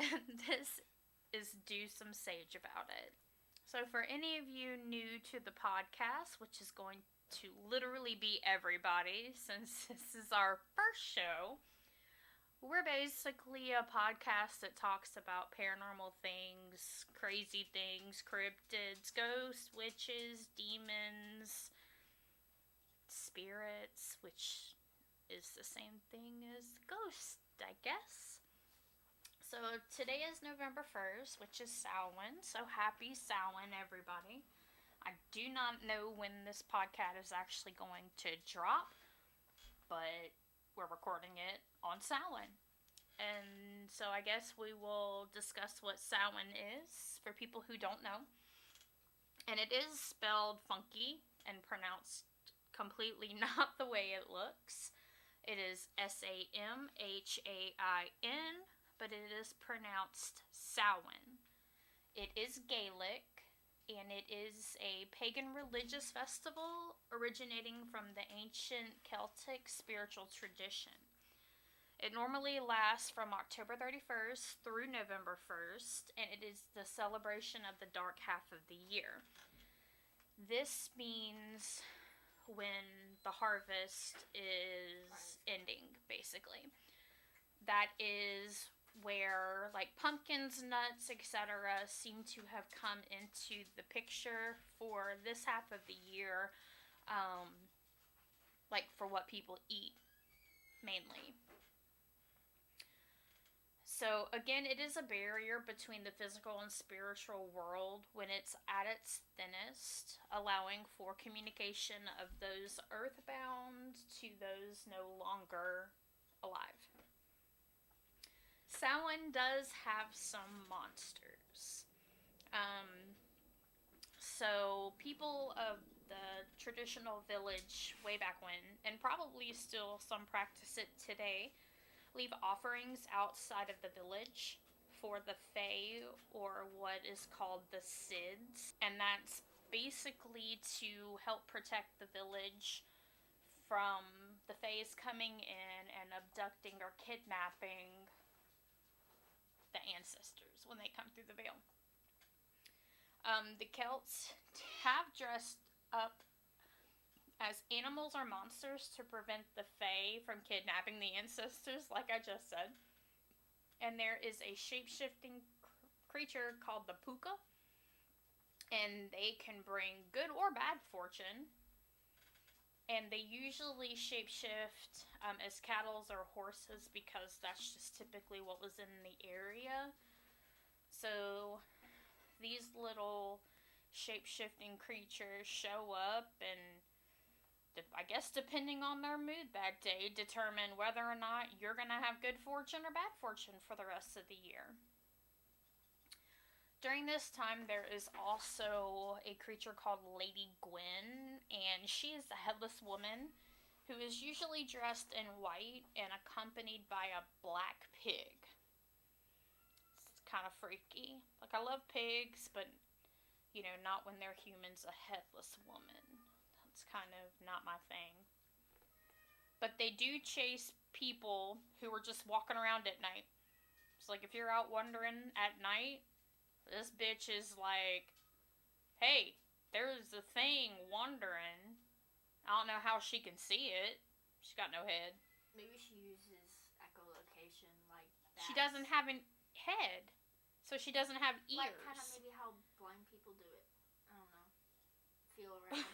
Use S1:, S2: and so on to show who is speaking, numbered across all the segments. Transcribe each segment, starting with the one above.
S1: and this is Do Some Sage About It. So, for any of you new to the podcast, which is going to literally be everybody since this is our first show, we're basically a podcast that talks about paranormal things, crazy things, cryptids, ghosts, witches, demons, spirits, which is the same thing as ghost, I guess. So today is November 1st, which is Samhain. So happy Samhain, everybody. I do not know when this podcast is actually going to drop, but we're recording it on Samhain. And so I guess we will discuss what Samhain is for people who don't know. And it is spelled funky and pronounced completely not the way it looks. It is Samhain, but it is pronounced Samhain. It is Gaelic, and it is a pagan religious festival originating from the ancient Celtic spiritual tradition. It normally lasts from October 31st through November 1st, and it is the celebration of the dark half of the year. This means when the harvest is ending, basically. That is where like pumpkins, nuts, etc. seem to have come into the picture for this half of the year, like for what people eat mainly. So again, it is a barrier between the physical and spiritual world when it's at its thinnest, allowing for communication of those earthbound to those no longer alive. Samhain does have some monsters. So people of the traditional village way back when, and probably still some practice it today, leave offerings outside of the village for the Fae, or what is called the Sids. And that's basically to help protect the village from the Faes coming in and abducting or kidnapping the ancestors when they come through the veil. The Celts have dressed up as animals or monsters to prevent the Fae from kidnapping the ancestors, like I just said. And there is a shape-shifting creature called the puka, and they can bring good or bad fortune. And they usually shapeshift as cattle or horses because that's just typically what was in the area. So these little shape-shifting creatures show up and, I guess depending on their mood that day, determine whether or not you're going to have good fortune or bad fortune for the rest of the year. During this time, there is also a creature called Lady Gwen, and she is a headless woman who is usually dressed in white and accompanied by a black pig. It's kind of freaky. Like, I love pigs, but, you know, not when they're humans. A headless woman. That's kind of not my thing. But they do chase people who are just walking around at night. It's like if you're out wandering at night, this bitch is like, hey, there's a thing wandering. I don't know how she can see it. She's got no head.
S2: Maybe she uses echolocation like that.
S1: She doesn't have a head. So she doesn't have ears.
S2: Like kind of maybe how blind people do it. I don't know. Feel around.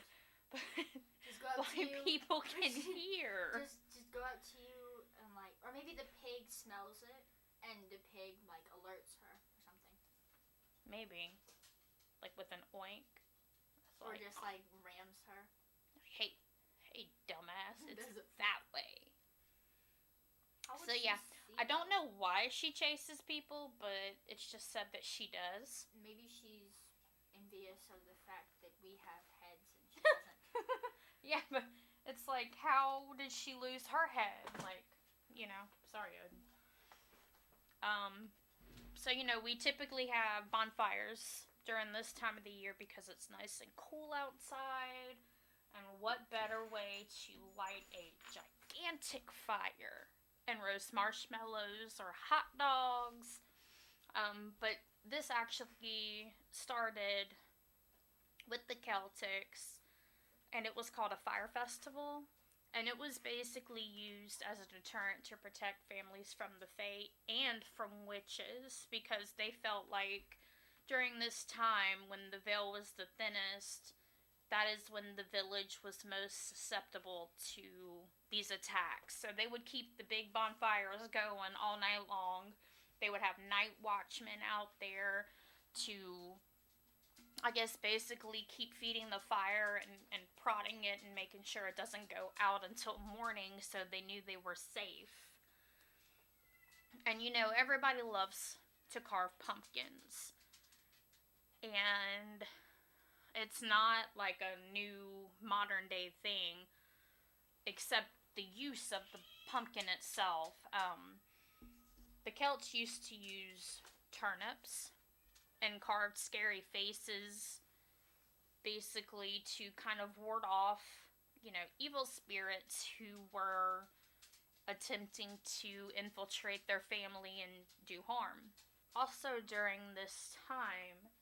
S2: Just go out to you.
S1: People can hear.
S2: Just go out to you and like, or maybe the pig smells it and the pig like alerts her or something.
S1: Maybe. Like with an oink.
S2: Or like, just like rams her.
S1: Hey, dumbass. It's that way. So yeah, I don't know why she chases people, but it's just said that she does.
S2: Maybe she's envious of the fact that we have heads and she doesn't.
S1: Yeah, but it's like, how did she lose her head? Like, you know, sorry. So, you know, we typically have bonfires during this time of the year because it's nice and cool outside. And what better way to light a gigantic fire and roast marshmallows or hot dogs But this actually started with the Celtics, and it was called a fire festival. And it was basically used as a deterrent to protect families from the Fae and from witches, because they felt like during this time when the veil was the thinnest, that is when the village was most susceptible to these attacks. So they would keep the big bonfires going all night long. They would have night watchmen out there to, I guess, basically keep feeding the fire and prodding it and making sure it doesn't go out until morning, so they knew they were safe. And everybody loves to carve pumpkins. And it's not like a new modern day thing, except the use of the pumpkin itself. The Celts used to use turnips and carved scary faces, basically to kind of ward off, evil spirits who were attempting to infiltrate their family and do harm. Also, during this time,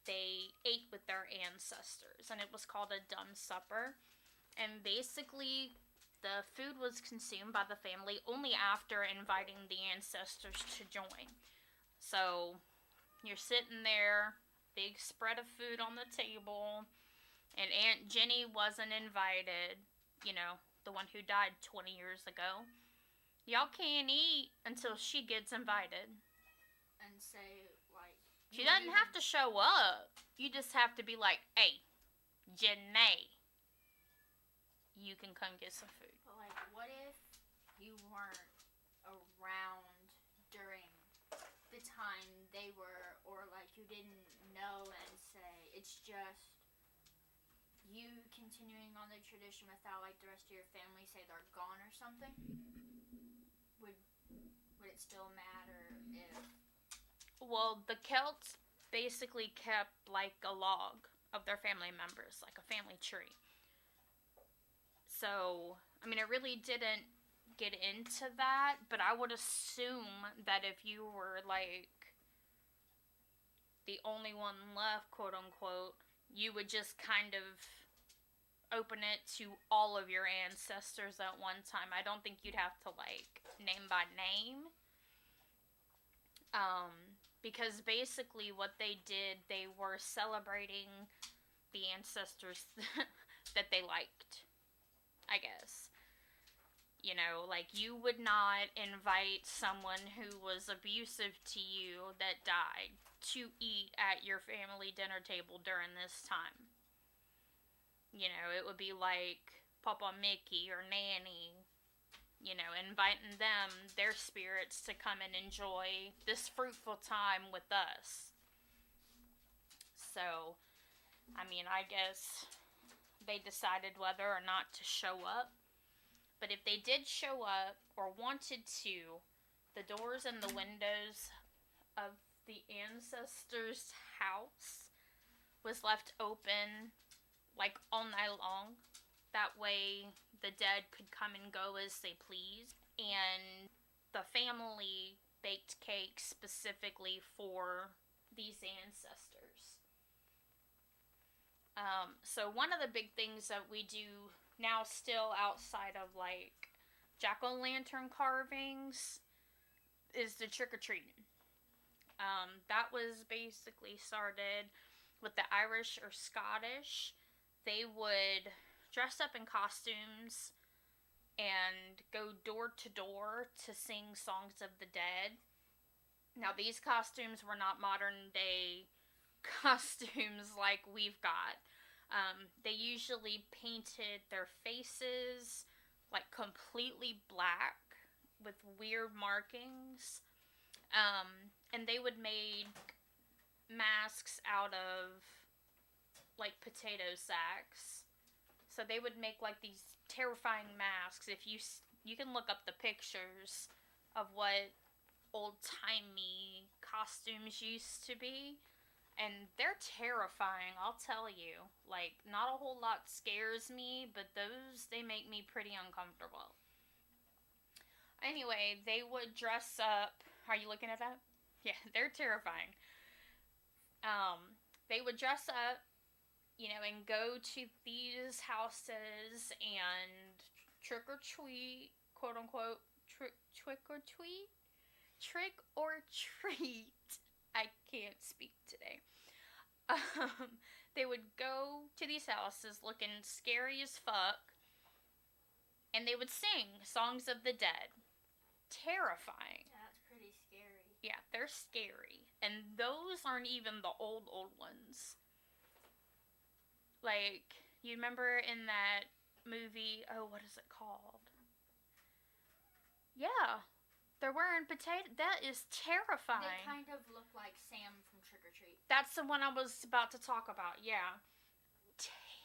S1: they ate with their ancestors, and it was called a dumb supper. And basically, the food was consumed by the family only after inviting the ancestors to join. So, you're sitting there, big spread of food on the table, and Aunt Jenny wasn't invited, the one who died 20 years ago. Y'all can't eat until she gets invited.
S2: And say, like...
S1: She doesn't have to show up. You just have to be like, hey, Jenny, you can come get some food.
S2: But, like, what if you weren't around during the time they were, or, like, you didn't know and say, it's just you continuing on the tradition without, like, the rest of your family say they're gone or something? Would it still matter if...
S1: Well, the Celts basically kept, like, a log of their family members, like a family tree. So, I mean, it really didn't get into that, but I would assume that if you were, like, the only one left, quote unquote, you would just kind of open it to all of your ancestors at one time. I don't think you'd have to, like, name by name. Because basically what they did, they were celebrating the ancestors that they liked, I guess. Like, you would not invite someone who was abusive to you that died to eat at your family dinner table during this time. It would be like Papa Mickey or Nanny, inviting them, their spirits, to come and enjoy this fruitful time with us. So, I mean, I guess they decided whether or not to show up. But if they did show up or wanted to, the doors and the windows of the ancestors' house was left open, like, all night long. That way the dead could come and go as they pleased. And the family baked cakes specifically for these ancestors. So one of the big things that we do now, still outside of, like, jack-o'-lantern carvings, is the trick-or-treating. That was basically started with the Irish or Scottish. They would dress up in costumes and go door to door to sing songs of the dead. Now, these costumes were not modern day costumes like we've got. They usually painted their faces, like, completely black with weird markings. And they would make masks out of, like, potato sacks. So they would make, like, these terrifying masks. If you can look up the pictures of what old-timey costumes used to be, and they're terrifying, I'll tell you. Like, not a whole lot scares me, but they make me pretty uncomfortable. Anyway, they would dress up. Are you looking at that? Yeah, they're terrifying. They would dress up, and go to these houses and trick or treat, quote unquote, trick or treat, trick or treat. I can't speak today. They would go to these houses looking scary as fuck, and they would sing songs of the dead. Terrifying.
S2: Yeah, that's pretty scary.
S1: Yeah, they're scary. And those aren't even the old ones. Like, you remember in that movie, what is it called? Yeah, they're wearing potato. That is terrifying.
S2: They kind of look like Sam from Trick or Treat.
S1: That's the one I was about to talk about, yeah.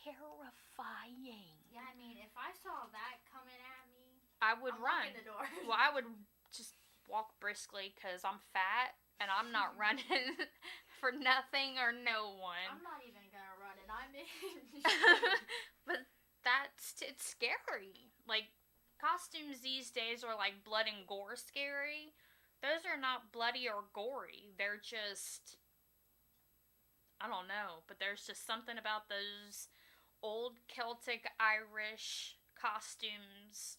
S1: Terrifying.
S2: Yeah, I mean, if I saw that coming at me,
S1: I would run.
S2: Locking the door.
S1: Well, I would just walk briskly because I'm fat and I'm not running for nothing or no one.
S2: I'm not even gonna run and I'm in.
S1: But it's scary. Like, costumes these days are like blood and gore scary. Those are not bloody or gory. They're just, I don't know, but there's just something about those old Celtic Irish costumes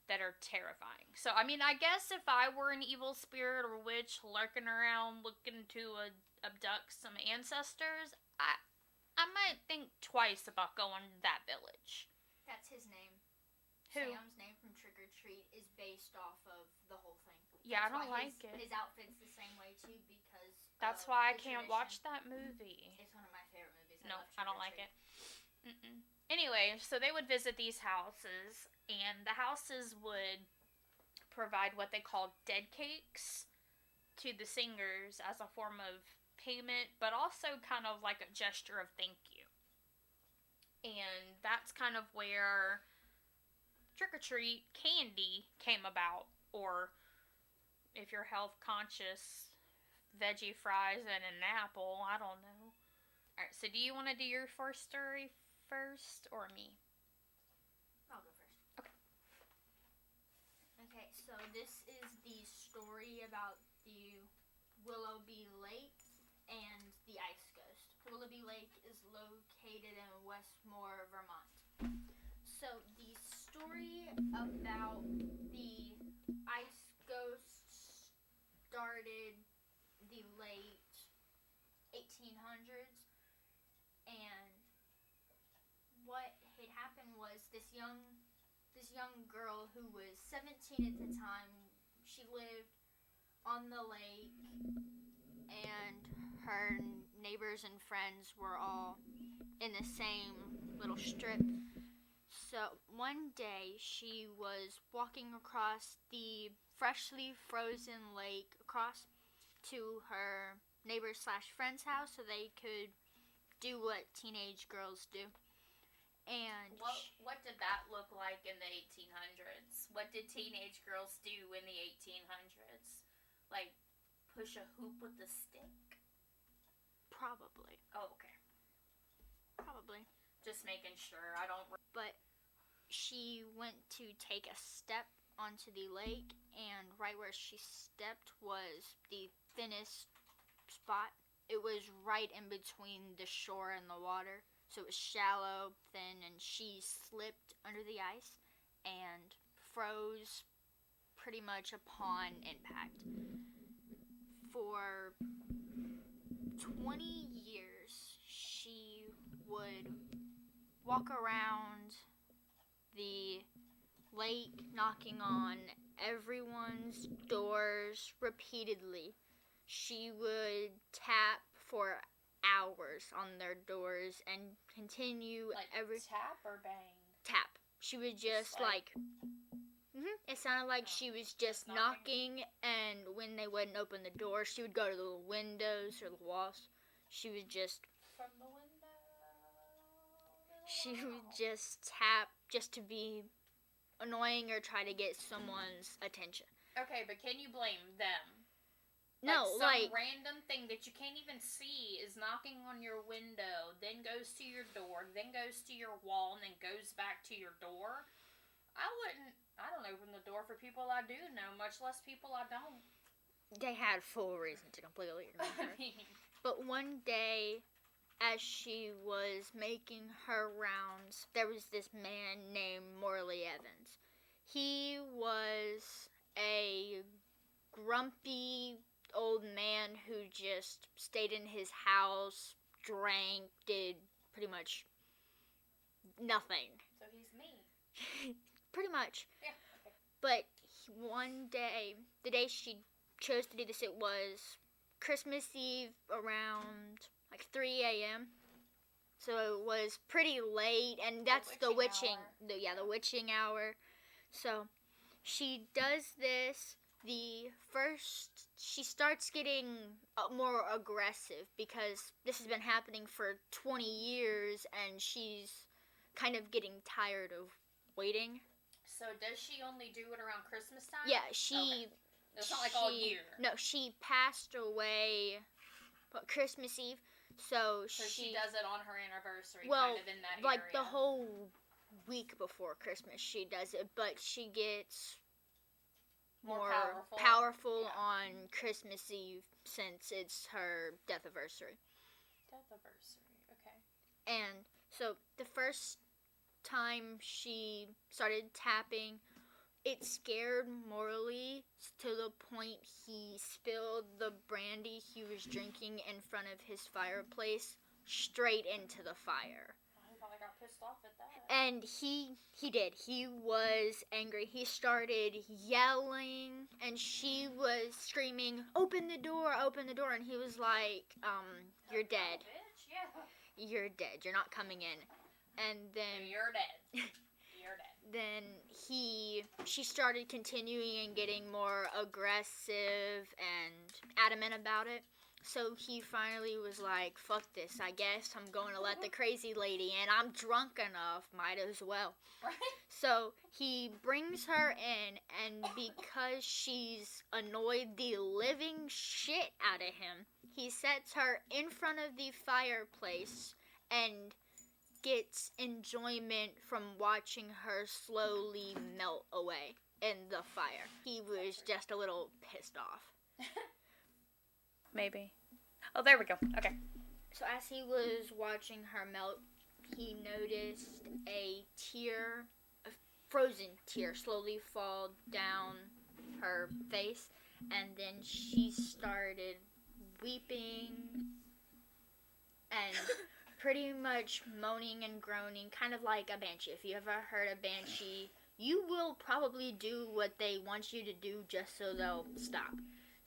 S1: that are terrifying. So, I mean, I guess if I were an evil spirit or witch lurking around looking to abduct some ancestors, I might think twice about going to that village.
S2: That's his name.
S1: Who?
S2: Sam's name from Trick or Treat is based off of the whole thing.
S1: Yeah, I don't like it.
S2: His outfit's the same way too because
S1: that's why I can't watch that movie.
S2: It's one of my favorite movies.
S1: No, I don't like it. Mm-mm. Anyway, so they would visit these houses, and the houses would provide what they called dead cakes to the singers as a form of payment, but also kind of like a gesture of thank you. And that's kind of where trick or treat candy came about, or if you're health conscious, veggie fries and an apple. I don't know. Alright, so do you want to do your first story first, or me?
S2: I'll go first.
S1: Okay.
S2: Okay, so this is the story about the Willoughby Lake and the Ice Ghost. Willoughby Lake is located in Westmore, Vermont. So the story about the Ice Ghost started the late 1800s, and what had happened was this young girl who was 17 at the time, she lived on the lake, and her neighbors and friends were all in the same little strip. So one day she was walking across the freshly frozen lake across to her neighbor / friend's house so they could do what teenage girls do. And
S1: what did that look like in the 1800s? What did teenage girls do in the 1800s? Like, push a hoop with a stick?
S2: Probably.
S1: Oh, okay.
S2: Probably.
S1: Just making sure. I don't...
S2: But she went to take a step onto the lake, and right where she stepped was the thinnest spot. It was right in between the shore and the water. So it was shallow, thin, and she slipped under the ice and froze pretty much upon impact. For 20 years, she would walk around the lake knocking on everyone's doors repeatedly. She would tap for hours on their doors and continue
S1: like
S2: every
S1: tap or bang?
S2: Tap. She would just like it sounded like she was just knocking, and when they wouldn't open the door, she would go to the windows or the walls. She would just
S1: from the window.
S2: She would just tap just to be annoying or try to get someone's attention.
S1: Okay, but can you blame them?
S2: No,
S1: some random thing that you can't even see is knocking on your window, then goes to your door, then goes to your wall, and then goes back to your door. I don't open the door for people I do know, much less people I don't.
S3: they had full reason to completely ignore her.
S2: I mean,
S3: But one day, as she was making her rounds, there was this man named Morley Evans. He was a grumpy old man who just stayed in his house, drank, did pretty much nothing.
S2: so he's me.
S3: Pretty much.
S2: Yeah. Okay.
S3: But one day, the day she chose to do this, it was Christmas Eve around like 3 a.m. So it was pretty late, and that's the witching
S2: hour.
S3: the witching hour. So she does this. She starts getting more aggressive because this has been happening for 20 years, and she's kind of getting tired of waiting.
S2: So does she only do it around Christmas time?
S3: Yeah, she.
S2: Okay. It's not like all year.
S3: No, she passed away Christmas Eve, so
S2: she does it on her anniversary,
S3: well,
S2: kind of in that
S3: like
S2: area.
S3: the whole week before Christmas she does it, but she gets more powerful
S2: yeah.
S3: on Christmas Eve since it's her death anniversary.
S2: Okay.
S3: And so the first time she started tapping, it scared Morley to the point he spilled the brandy he was drinking in front of his fireplace straight into the fire.
S2: I probably got pissed off at that.
S3: And he did. He was angry. He started yelling, and she was screaming, "Open the door, open the door." And he was like, "You're dead.
S2: Bitch, yeah.
S3: You're dead. You're not coming in." And then
S2: you're dead. You're dead.
S3: Then she started continuing and getting more aggressive and adamant about it. So he finally was like, "Fuck this, I guess I'm going to let the crazy lady in. I'm drunk enough, might as well."
S2: Right.
S3: So he brings her in, and because she's annoyed the living shit out of him, he sets her in front of the fireplace and gets enjoyment from watching her slowly melt away in the fire. He was just a little pissed off.
S1: Maybe. Oh, there we go. Okay.
S3: So as he was watching her melt, he noticed a frozen tear, slowly fall down her face, and then she started weeping and pretty much moaning and groaning, kind of like a banshee. If you ever heard a banshee, you will probably do what they want you to do just so they'll stop.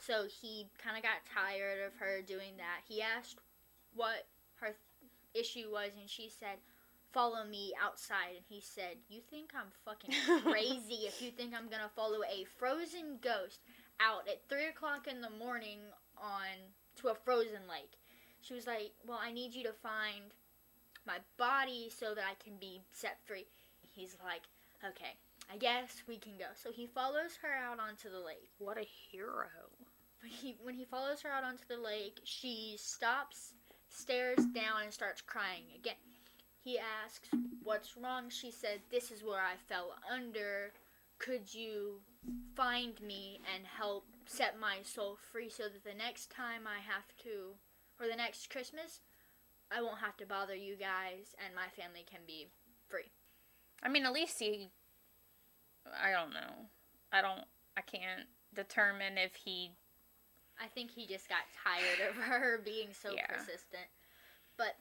S3: So he kind of got tired of her doing that. He asked what her issue was, and she said, "Follow me outside." And he said, "You think I'm fucking crazy if you think I'm going to follow a frozen ghost out at 3 o'clock in the morning to a frozen lake?" She was like, "Well, I need you to find my body so that I can be set free." He's like, "Okay, I guess we can go." So he follows her out onto the lake.
S1: What a hero.
S3: When he follows her out onto the lake, she stops, stares down, and starts crying again. He asks, "What's wrong?" She said, "This is where I fell under. Could you find me and help set my soul free so that the next time I have to, or the next Christmas, I won't have to bother you guys and my family can be free?"
S1: I mean, at least I don't know. I can't determine if he...
S3: I think he just got tired of her being so persistent. But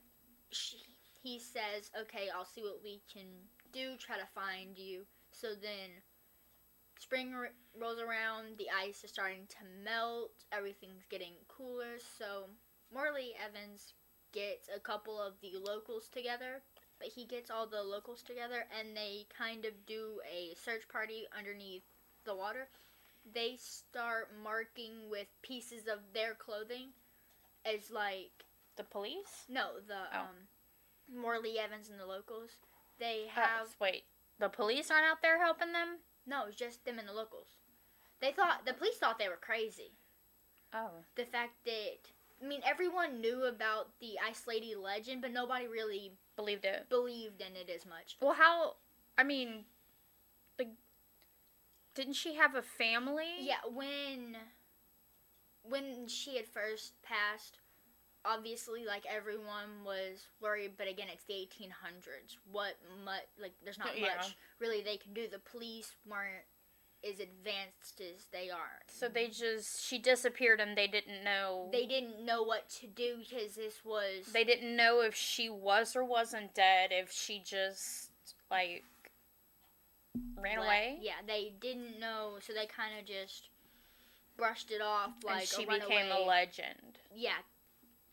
S3: he says, "Okay, I'll see what we can do, try to find you." So then spring rolls around, the ice is starting to melt, everything's getting cooler. So Morley Evans gets a couple of the locals together, but he gets all the locals together and they kind of do a search party underneath the water. They start marking with pieces of their clothing as like...
S1: The police?
S3: No, Morley Evans and the locals. They have...
S1: Wait, the police aren't out there helping them?
S3: No, it's just them and the locals. The police thought they were crazy.
S1: Oh.
S3: The fact that... I mean, everyone knew about the Ice Lady legend, but nobody really...
S1: Believed
S3: in it as much.
S1: Well, how... I mean... Didn't she have a family?
S3: Yeah, when when she had first passed, obviously, like, everyone was worried, but again, it's the 1800s. There's not much really they can do. The police weren't as advanced as they are.
S1: So she disappeared and they didn't know.
S3: They didn't know what to do because this was...
S1: They didn't know if she was or wasn't dead, if she just, like, ran away.
S3: Yeah, they didn't know, so they kind of just brushed it off like
S1: and she
S3: a runaway.
S1: became a legend.
S3: Yeah,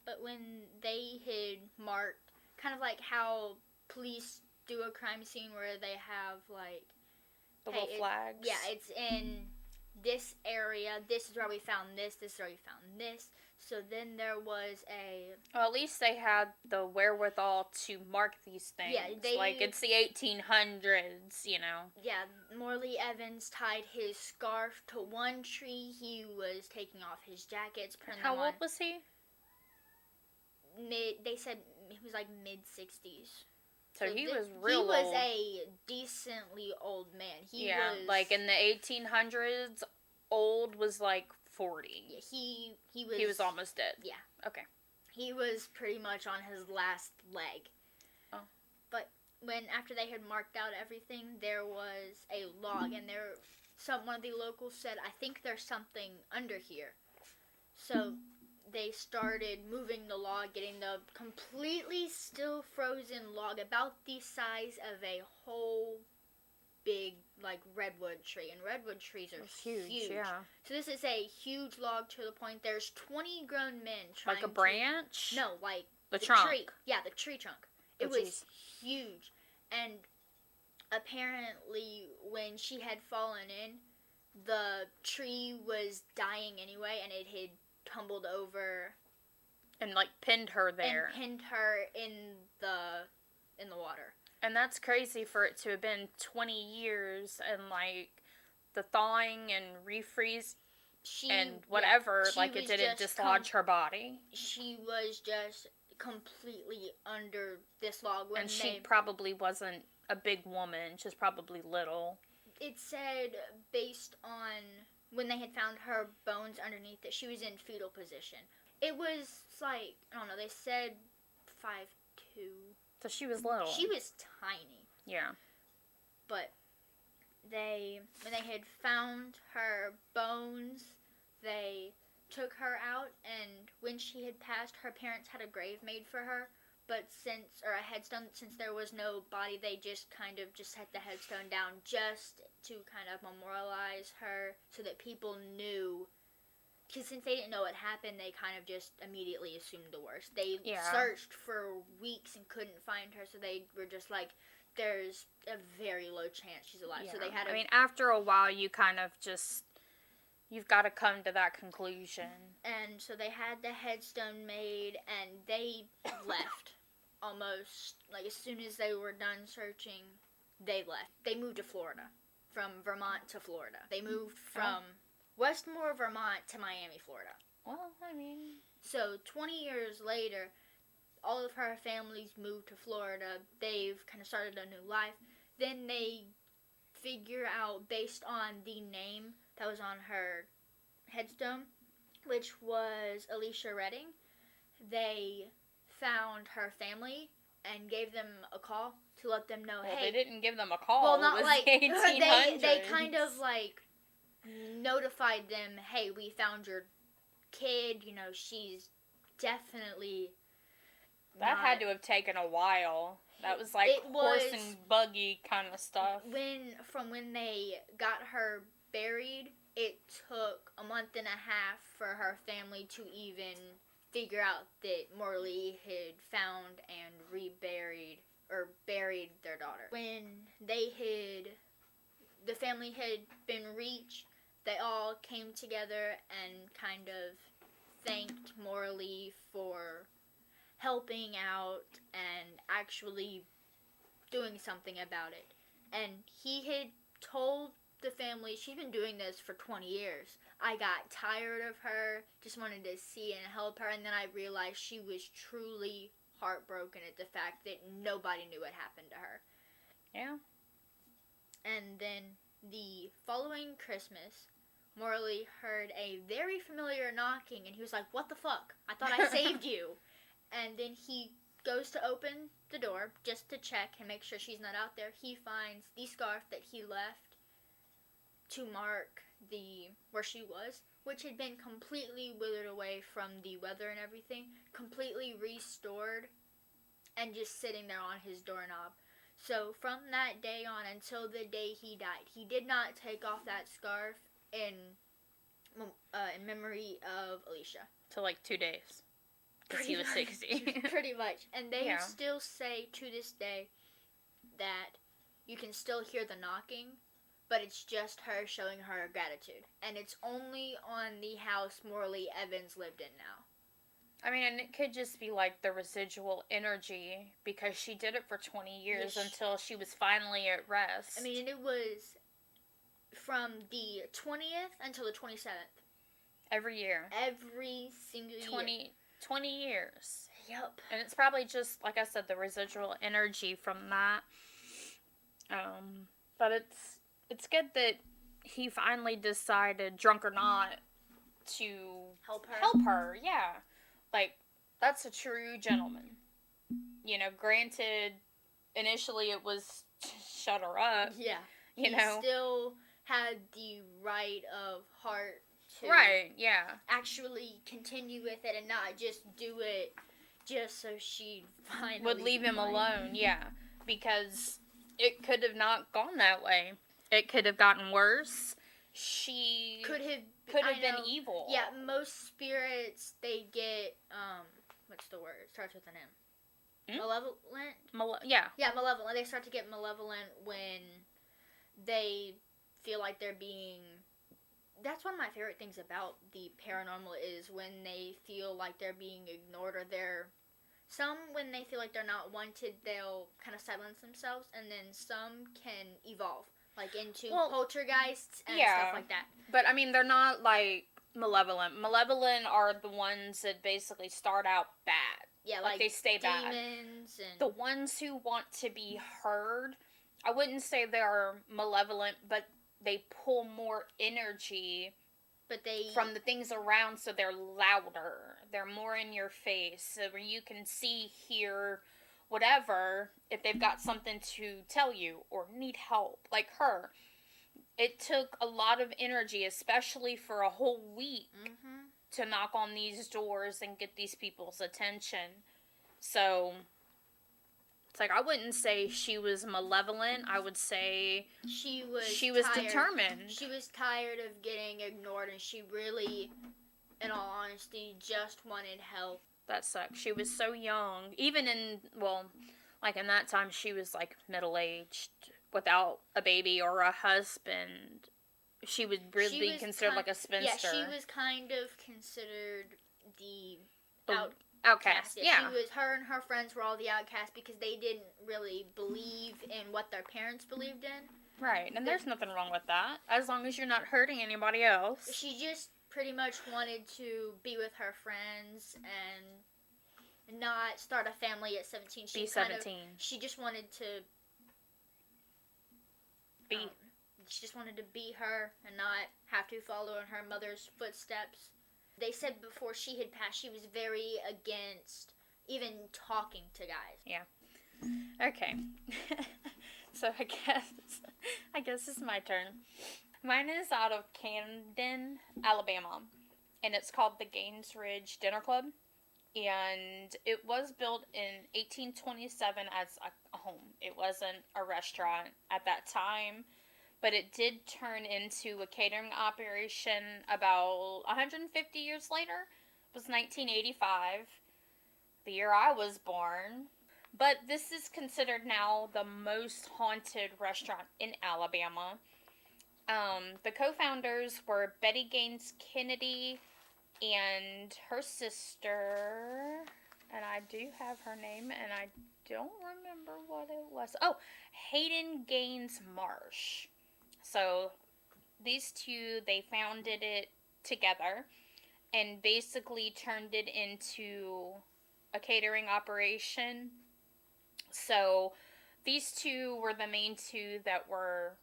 S3: but when they had marked, kind of like how police do a crime scene where they have, like...
S1: The little flags.
S3: Yeah, it's in this area. This is where we found this. This is where we found this. So then there was a...
S1: Well, at least they had the wherewithal to mark these things.
S3: Yeah,
S1: like, it's the 1800s, you know.
S3: Yeah, Morley Evans tied his scarf to one tree. He was taking off his jackets.
S1: How old was he?
S3: They said he was like mid-60s.
S1: So he was real old.
S3: He was a decently old man. He was...
S1: like in the 1800s, old was like 40.
S3: Yeah, he
S1: was almost dead.
S3: Yeah.
S1: Okay.
S3: He was pretty much on his last leg.
S1: Oh.
S3: But after they had marked out everything, there was a log, and one of the locals said, I think there's something under here. So they started moving the log, getting the completely still frozen log about the size of a whole big, like, redwood tree. And redwood trees are huge.
S1: Yeah.
S3: So this is a huge log to the point there's 20 grown men trying to...
S1: Like a branch?
S3: No, like
S1: the trunk.
S3: Tree. Yeah, the tree trunk. It was huge. And apparently when she had fallen in, the tree was dying anyway, and it had tumbled over
S1: and like pinned her there.
S3: And pinned her in the water.
S1: And that's crazy for it to have been 20 years and like the thawing and refreeze and whatever, like it didn't dislodge her body.
S3: She was just completely under this log.
S1: And she probably wasn't a big woman. She was probably little.
S3: It said, based on when they had found her bones underneath, that she was in fetal position. It was like, I don't know, they said 5'2".
S1: So she was little.
S3: She was tiny.
S1: Yeah.
S3: But when they had found her bones, they took her out, and when she had passed, her parents had a grave made for her. But a headstone, since there was no body, they just kind of set the headstone down just to kind of memorialize her so that people knew. Because since they didn't know what happened, they kind of just immediately assumed the worst. They searched for weeks and couldn't find her, so they were just like, there's a very low chance she's alive.
S1: Yeah.
S3: So they had
S1: after a while, you kind of just... You've got to come to that conclusion.
S3: And so they had the headstone made, and they left. Almost, like, as soon as they were done searching, they left. They moved to Florida. From Vermont to Florida. They moved from Westmore, Vermont to Miami, Florida.
S1: Well,
S3: So, 20 years later, all of her families moved to Florida. They've kind of started a new life. Then they figure out, based on the name that was on her headstone, which was Alicia Redding, they found her family and gave them a call to let them know,
S1: well,
S3: hey...
S1: they didn't give them a call.
S3: Well, not
S1: it was
S3: like...
S1: the 1800s.
S3: They kind of, like, notified them, hey, we found your kid, she's definitely...
S1: That had to have taken a while. That was like horse and buggy kind of stuff.
S3: From when they got her buried, it took a month and a half for her family to even figure out that Morley had found and buried their daughter. When the family had been reached, they all came together and kind of thanked Morley for helping out and actually doing something about it. And he had told the family, she's been doing this for 20 years. I got tired of her, just wanted to see and help her, and then I realized she was truly heartbroken at the fact that nobody knew what happened to her.
S1: Yeah.
S3: And then the following Christmas, Morley heard a very familiar knocking, and he was like, "What the fuck? I thought I saved you." And then he goes to open the door just to check and make sure she's not out there. He finds the scarf that he left to mark where she was, which had been completely withered away from the weather and everything, completely restored, and just sitting there on his doorknob. So from that day on until the day he died, he did not take off that scarf in memory of Alicia.
S1: So like 2 days. Because he was 60.
S3: Pretty much. And they still say to this day that you can still hear the knocking, but it's just her showing her gratitude. And it's only on the house Morley Evans lived in now.
S1: I mean, and it could just be like the residual energy, because she did it for 20 years until she was finally at rest.
S3: I mean, it was from the 20th until the 27th.
S1: Every year.
S3: Every single year.
S1: 20 years.
S3: Yep.
S1: And it's probably just, like I said, the residual energy from that. But it's good that he finally decided, drunk or not, to
S3: help
S1: her, yeah. Like, that's a true gentleman. You know, granted, initially it was shut her up.
S3: Yeah.
S1: You know.
S3: He still had the right of heart to actually continue with it and not just do it just so she'd finally
S1: would leave him alone, because it could have not gone that way. It could have gotten worse. She could have been evil.
S3: Yeah, most spirits, they get what's the word? It starts with an M. Malevolent?
S1: Yeah,
S3: malevolent. They start to get malevolent when they feel like they're being... That's one of my favorite things about the paranormal is when they feel like they're being ignored, or some, when they feel like they're not wanted, they'll kind of silence themselves, and then some can evolve, like into poltergeists and stuff like that.
S1: But, I mean, they're not, like, malevolent. Malevolent are the ones that basically start out bad.
S3: Yeah,
S1: like they stay bad.
S3: Demons and...
S1: The ones who want to be heard, I wouldn't say they're malevolent, but they pull more energy from the things around, so they're louder. They're more in your face, so where you can see, hear, whatever, if they've got something to tell you or need help. Like her. It took a lot of energy, especially for a whole week, to knock on these doors and get these people's attention. So... It's like, I wouldn't say she was malevolent. I would say
S3: she was
S1: determined.
S3: She was tired of getting ignored, and she really, in all honesty, just wanted help.
S1: That sucks. She was so young. Even in that time, she was, like, middle-aged, without a baby or a husband. She would really be considered, like, a spinster.
S3: Yeah, she was kind of considered the
S1: outcast. Yeah.
S3: Her and her friends were all the outcasts because they didn't really believe in what their parents believed in.
S1: Right, and there's nothing wrong with that, as long as you're not hurting anybody else.
S3: She just pretty much wanted to be with her friends and not start a family at 17.
S1: Be 17.
S3: She just wanted to be... she just wanted to be her and not have to follow in her mother's footsteps. They said before she had passed, she was very against even talking to guys.
S1: Yeah. Okay. So I guess it's my turn. Mine is out of Camden, Alabama, and it's called the Gaines Ridge Dinner Club, and it was built in 1827 as a home. It wasn't a restaurant at that time. But it did turn into a catering operation about 150 years later. It was 1985, the year I was born. But this is considered now the most haunted restaurant in Alabama. The co-founders were Betty Gaines Kennedy and her sister, and I do have her name, and I don't remember what it was. Oh, Hayden Gaines Marsh. So, these two, they founded it together and basically turned it into a catering operation. So, these two were the main two that were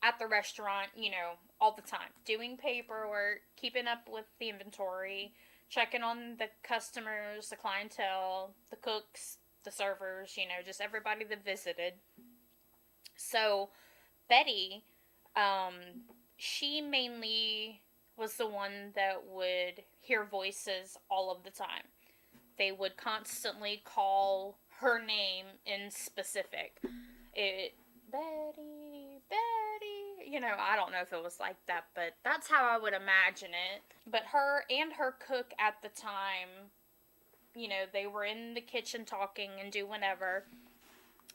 S1: at the restaurant, all the time, doing paperwork, keeping up with the inventory, checking on the customers, the clientele, the cooks, the servers, just everybody that visited. So Betty, um, she mainly was the one that would hear voices all of the time. They would constantly call her name in specific. It Betty, Betty. I don't know if it was like that, but that's how I would imagine it. But her and her cook at the time, they were in the kitchen talking and doing whatever,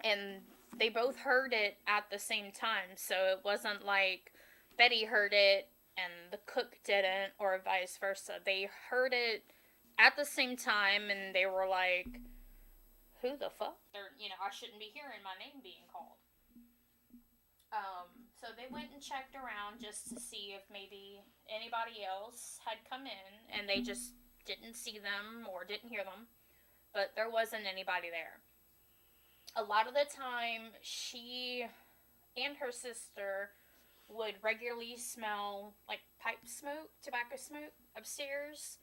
S1: and they both heard it at the same time. So it wasn't like Betty heard it and the cook didn't, or vice versa. They heard it at the same time, and they were like, who the fuck? I shouldn't be hearing my name being called. So they went and checked around just to see if maybe anybody else had come in, and they just didn't see them or didn't hear them. But there wasn't anybody there. A lot of the time, she and her sister would regularly smell like pipe smoke, tobacco smoke upstairs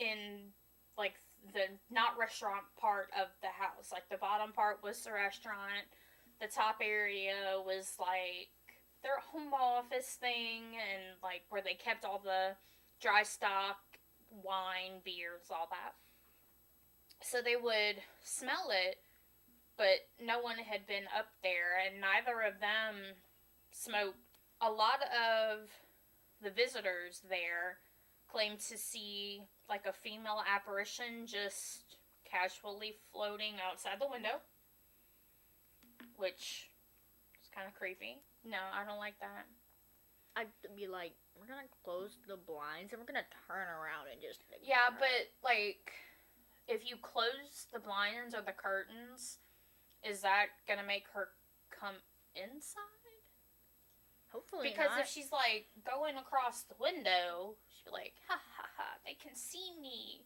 S1: in like the not restaurant part of the house. Like the bottom part was the restaurant, the top area was like their home office thing, and like where they kept all the dry stock, wine, beers, all that. So they would smell it, but no one had been up there, and neither of them smoked. A lot of the visitors there claimed to see like a female apparition just casually floating outside the window, which is kind of creepy. No, I don't like that.
S3: I'd be like, we're gonna close the blinds and we're gonna turn around and just
S1: Yeah, but like if you close the blinds or the curtains, is that gonna make her come inside?
S3: Hopefully
S1: because
S3: not.
S1: if she's like going across the window, she'll be like, ha ha ha, they can see me.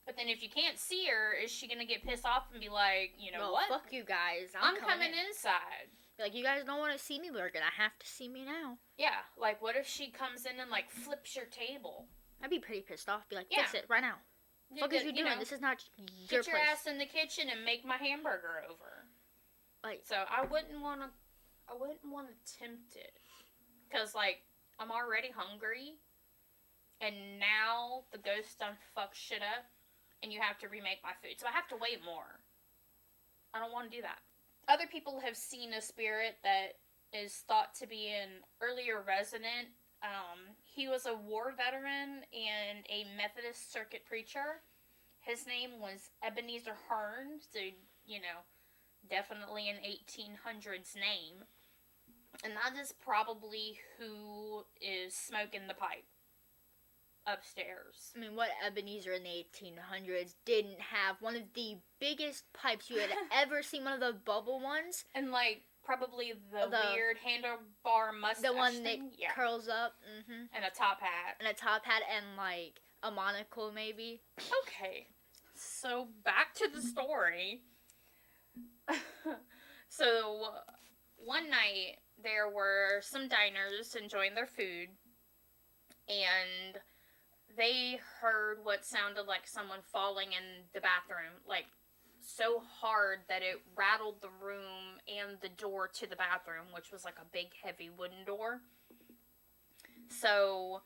S1: But then if you can't see her, is she gonna get pissed off and be like,
S3: well,
S1: what?
S3: Fuck you guys.
S1: I'm coming inside.
S3: Like, you guys don't want to see me, but you're gonna have to see me now.
S1: Yeah, like what if she comes in and like flips your table?
S3: I'd be pretty pissed off. Be like, fix it right now. What is you doing? This is not your
S1: Get your
S3: place.
S1: ass in the kitchen and make my hamburger over.
S3: Like,
S1: so I wouldn't want to tempt it, cause like I'm already hungry, and now the ghost done fuck shit up, and you have to remake my food, so I have to wait more. I don't want to do that. Other people have seen a spirit that is thought to be an earlier resident. He was a war veteran and a Methodist circuit preacher. His name was Ebenezer Hearn, so, definitely an 1800s name. And that is probably who is smoking the pipe upstairs.
S3: I mean, what Ebenezer in the 1800s didn't have one of the biggest pipes you had ever seen, one of the bubble ones?
S1: And, like, probably the weird handlebar mustache
S3: the one
S1: thing.
S3: that curls up.
S1: And a top hat.
S3: And, like, a monocle, maybe.
S1: Okay. So, back to the story. So, one night, there were some diners enjoying their food, and they heard what sounded like someone falling in the bathroom, like, so hard that it rattled the room and the door to the bathroom, which was like a big, heavy wooden door. So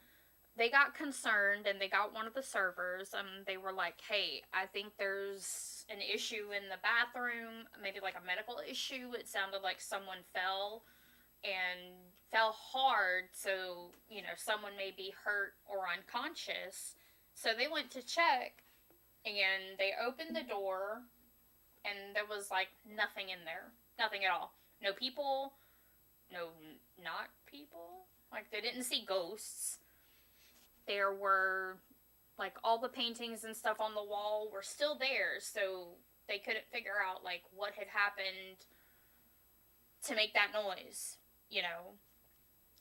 S1: they got concerned, and they got one of the servers, and they were like, hey, I think there's an issue in the bathroom, maybe like a medical issue. It sounded like someone fell, and fell hard, so, someone may be hurt or unconscious. So they went to check, and they opened the door, and there was, like, nothing in there. Nothing at all. No people. No, not people. Like, they didn't see ghosts. There were, like, all the paintings and stuff on the wall were still there, so they couldn't figure out, like, what had happened to make that noise,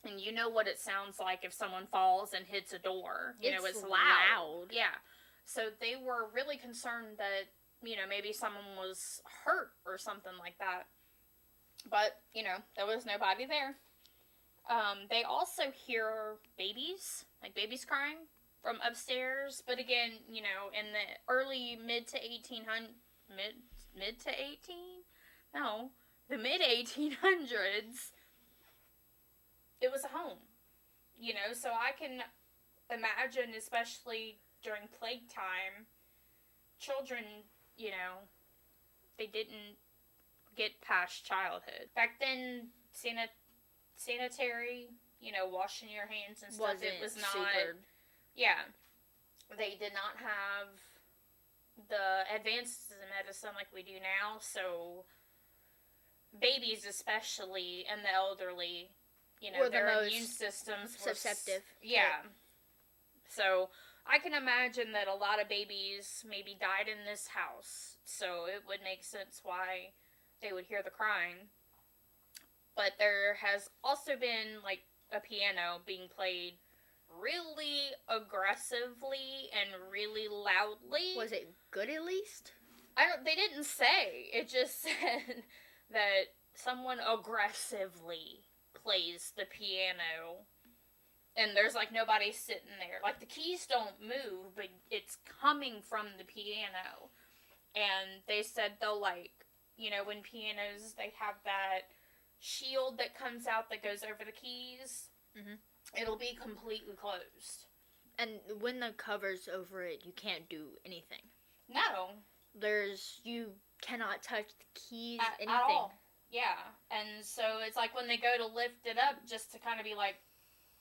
S1: And you know what it sounds like if someone falls and hits a door. It's loud. Yeah. So they were really concerned that, maybe someone was hurt or something like that. But, there was nobody there. They also hear babies, like babies crying from upstairs. But again, in the early the mid 1800s, it was a home. So I can imagine, especially during plague time, children, they didn't get past childhood. Back then, sanitary, washing your hands and stuff, it was not
S3: super.
S1: Yeah. They did not have the advances in medicine like we do now, so babies especially and the elderly,
S3: Were
S1: their
S3: the
S1: immune
S3: most
S1: systems
S3: susceptible.
S1: Yeah. So I can imagine that a lot of babies maybe died in this house, so it would make sense why they would hear the crying. But there has also been, like, a piano being played really aggressively and really loudly.
S3: Was it good at least?
S1: They didn't say. It just said that someone aggressively plays the piano. And there's, like, nobody sitting there. Like, the keys don't move, but it's coming from the piano. And they said they'll, like, when pianos, they have that shield that comes out that goes over the keys.
S3: Mm-hmm.
S1: It'll be completely closed.
S3: And when the cover's over it, you can't do anything.
S1: No.
S3: You cannot touch the keys, anything.
S1: At all. Yeah. And so it's like when they go to lift it up just to kind of be like,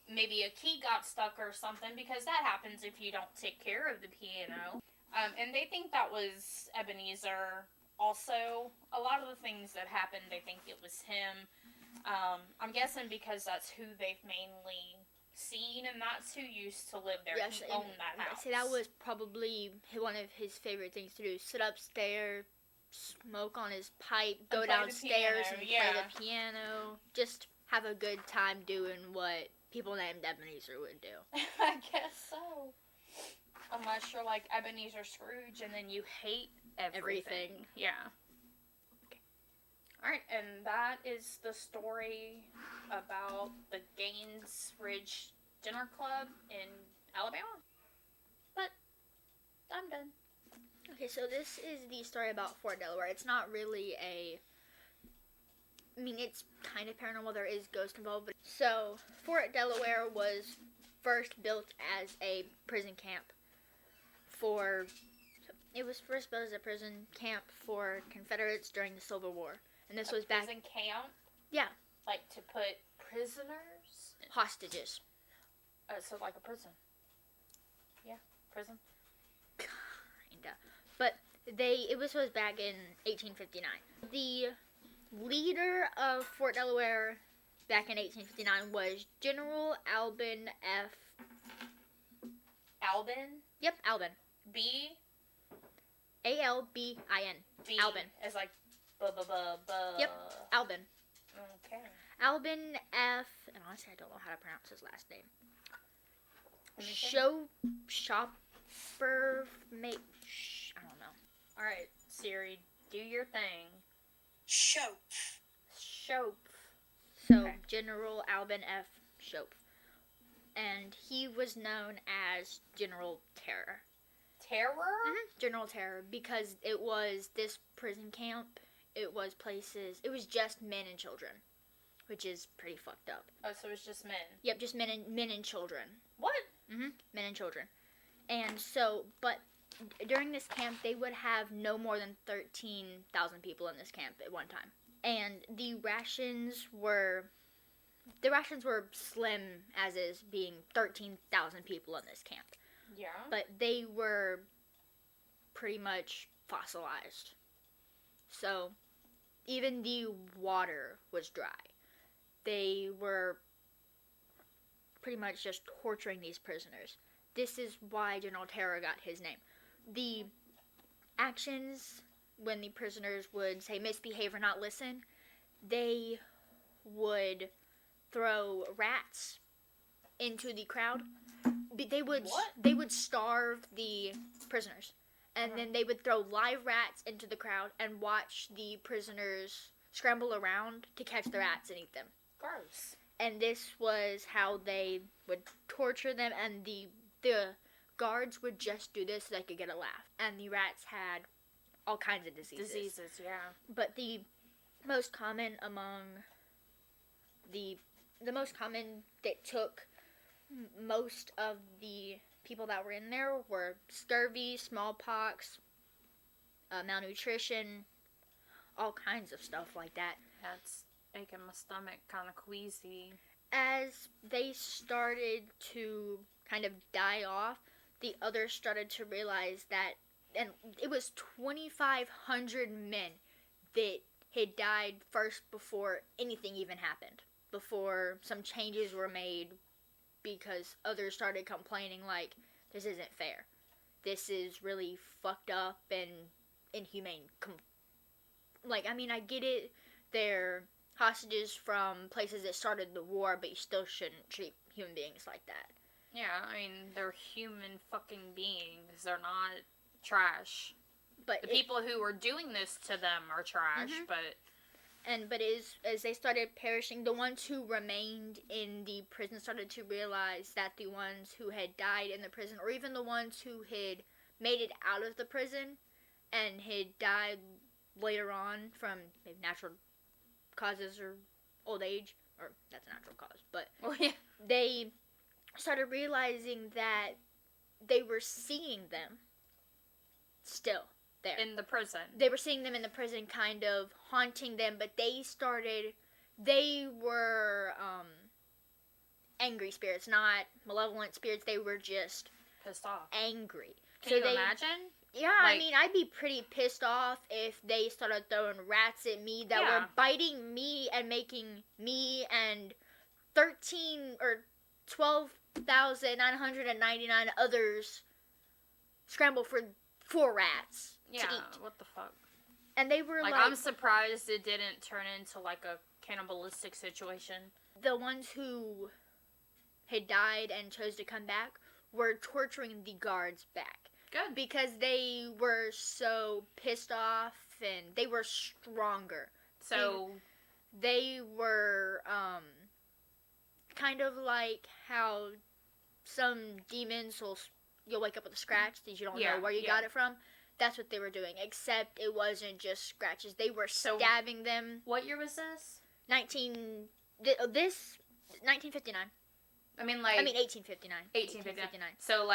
S1: maybe a key got stuck or something, because that happens if you don't take care of the piano. And they think that was Ebenezer also. A lot of the things that happened, they think it was him. I'm guessing because that's who they've mainly seen, and that's who used to live there.
S3: Yes,
S1: he owned that house.
S3: See, that was probably one of his favorite things to do. Sit upstairs, smoke on his pipe, go downstairs and play the piano. Just have a good time doing what people named Ebenezer would do.
S1: I guess so. Unless you're like Ebenezer Scrooge and then you hate everything. Yeah. Alright, and that is the story about the Gaines Ridge Dinner Club in Alabama. But I'm done.
S3: Okay, so this is the story about Fort Delaware. It's not really it's kind of paranormal. There is ghosts involved. But so, Fort Delaware was first built as a prison camp It was first built as a prison camp for Confederates during the Civil War. And this was back...
S1: Prison camp?
S3: Yeah.
S1: Like to put prisoners?
S3: Hostages.
S1: So like a prison. Yeah, prison.
S3: Kinda. But it was back in 1859. The leader of Fort Delaware back in 1859 was General Albin F.
S1: Albin?
S3: Yep, Albin.
S1: B?
S3: A-L-B-I-N.
S1: B.
S3: Albin.
S1: As like
S3: Yep, Albin.
S1: Okay.
S3: Albin F. And honestly, I don't know how to pronounce his last name. Shopper. I don't know.
S1: Alright, Siri, do your thing.
S4: Shope.
S3: So,
S1: Okay.
S3: General Albin F. Shope. And he was known as General Terror.
S1: Terror?
S3: Mm-hmm. General Terror, because it was this prison camp. It was just men and children, which is pretty fucked up.
S1: Oh, so it's just men.
S3: Yep, just men and children.
S1: What?
S3: Mm-hmm. Men and children. And so, but during this camp, they would have no more than 13,000 people in this camp at one time. And the rations were slim as is, being 13,000 people in this camp.
S1: Yeah.
S3: But they were pretty much fossilized. So, even the water was dry. They were pretty much just torturing these prisoners. This is why General Terror got his name. The actions when the prisoners would say misbehave or not listen, they would throw rats into the crowd. They would starve the prisoners. And then they would throw live rats into the crowd and watch the prisoners scramble around to catch the rats and eat them.
S1: Gross.
S3: and this was how they would torture them, and the guards would just do this so they could get a laugh. And the rats had all kinds of diseases.
S1: Yeah.
S3: But the most common among the most common that took most of the people that were in there were scurvy, smallpox, malnutrition, all kinds of stuff like that.
S1: That's making my stomach kind of queasy.
S3: As they started to kind of die off, the others started to realize that, and it was 2,500 men that had died first before anything even happened, before some changes were made, because others started complaining like, this isn't fair. This is really fucked up and inhumane. I get it, they're hostages from places that started the war, but you still shouldn't treat human beings like that.
S1: Yeah, I mean, they're human fucking beings. They're not trash.
S3: But
S1: the people who were doing this to them are trash, but
S3: as they started perishing, the ones who remained in the prison started to realize that the ones who had died in the prison, or even the ones who had made it out of the prison and had died later on from maybe natural causes or old age, or that's a natural cause, but they started realizing that they were seeing them still there.
S1: In the prison.
S3: They were seeing them in the prison, kind of haunting them, but they were angry spirits, not malevolent spirits. They were just
S1: pissed off.
S3: Angry.
S1: Can you imagine?
S3: Yeah, I'd be pretty pissed off if they started throwing rats at me that were biting me and making me and 13 or 12,999 others scramble for 4 rats to eat.
S1: What the fuck?
S3: And they were like,
S1: I'm surprised it didn't turn into like a cannibalistic situation.
S3: The ones who had died and chose to come back were torturing the guards back.
S1: Good.
S3: Because they were so pissed off and they were stronger.
S1: So
S3: they were kind of like how some demons you'll wake up with a scratch that you don't know where you got it from. That's what they were doing, except it wasn't just scratches. They were stabbing them.
S1: What year was this?
S3: 1959.
S1: I mean 1859.
S3: 1859.
S1: So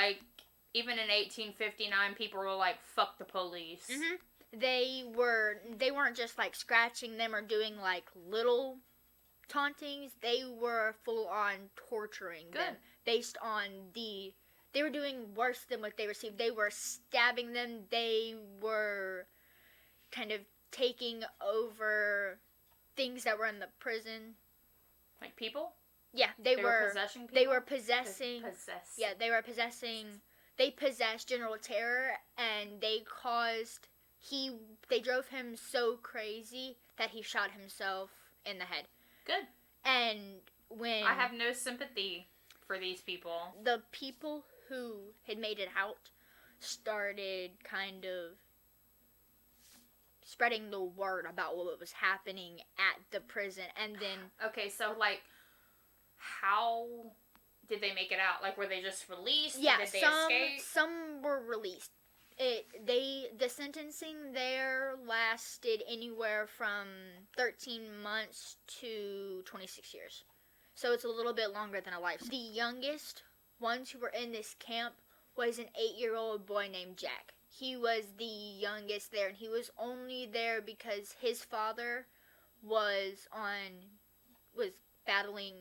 S1: even in 1859, people were like, fuck the police.
S3: Mm-hmm. They weren't just like scratching them or doing like little tauntings. They were full on torturing them based on they were doing worse than what they received. They were stabbing them. They were kind of taking over things that were in the prison.
S1: Like people?
S3: Yeah, they were
S1: possessing people?
S3: They were possessing. Yeah, they were possessing. They possessed General Terror, and they drove him so crazy that he shot himself in the head.
S1: Good.
S3: And when
S1: I have no sympathy for these people.
S3: The people who had made it out started kind of spreading the word about what was happening at the prison, and then
S1: okay, so how did they make it out? Were they just released?
S3: Yeah,
S1: did they escape?
S3: Some were released. The sentencing there lasted anywhere from 13 months to 26 years. So it's a little bit longer than a life. The youngest ones who were in this camp was an 8-year-old boy named Jack. He was the youngest there, and he was only there because his father was battling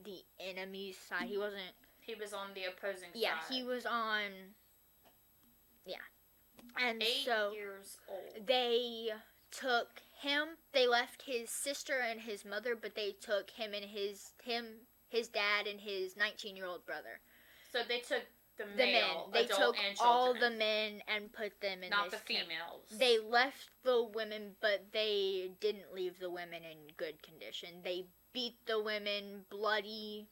S3: the enemy's side. He was on the opposing side. Yeah, he was on. Yeah. And
S1: 8
S3: so
S1: years old.
S3: They took him. They left his sister and his mother, but they took him and his dad and his 19-year-old brother.
S1: So they took the
S3: men. They took
S1: and
S3: all the men and put them in
S1: not
S3: this
S1: the
S3: camp.
S1: females.
S3: They left the women, but they didn't leave the women in good condition. They beat the women bloody.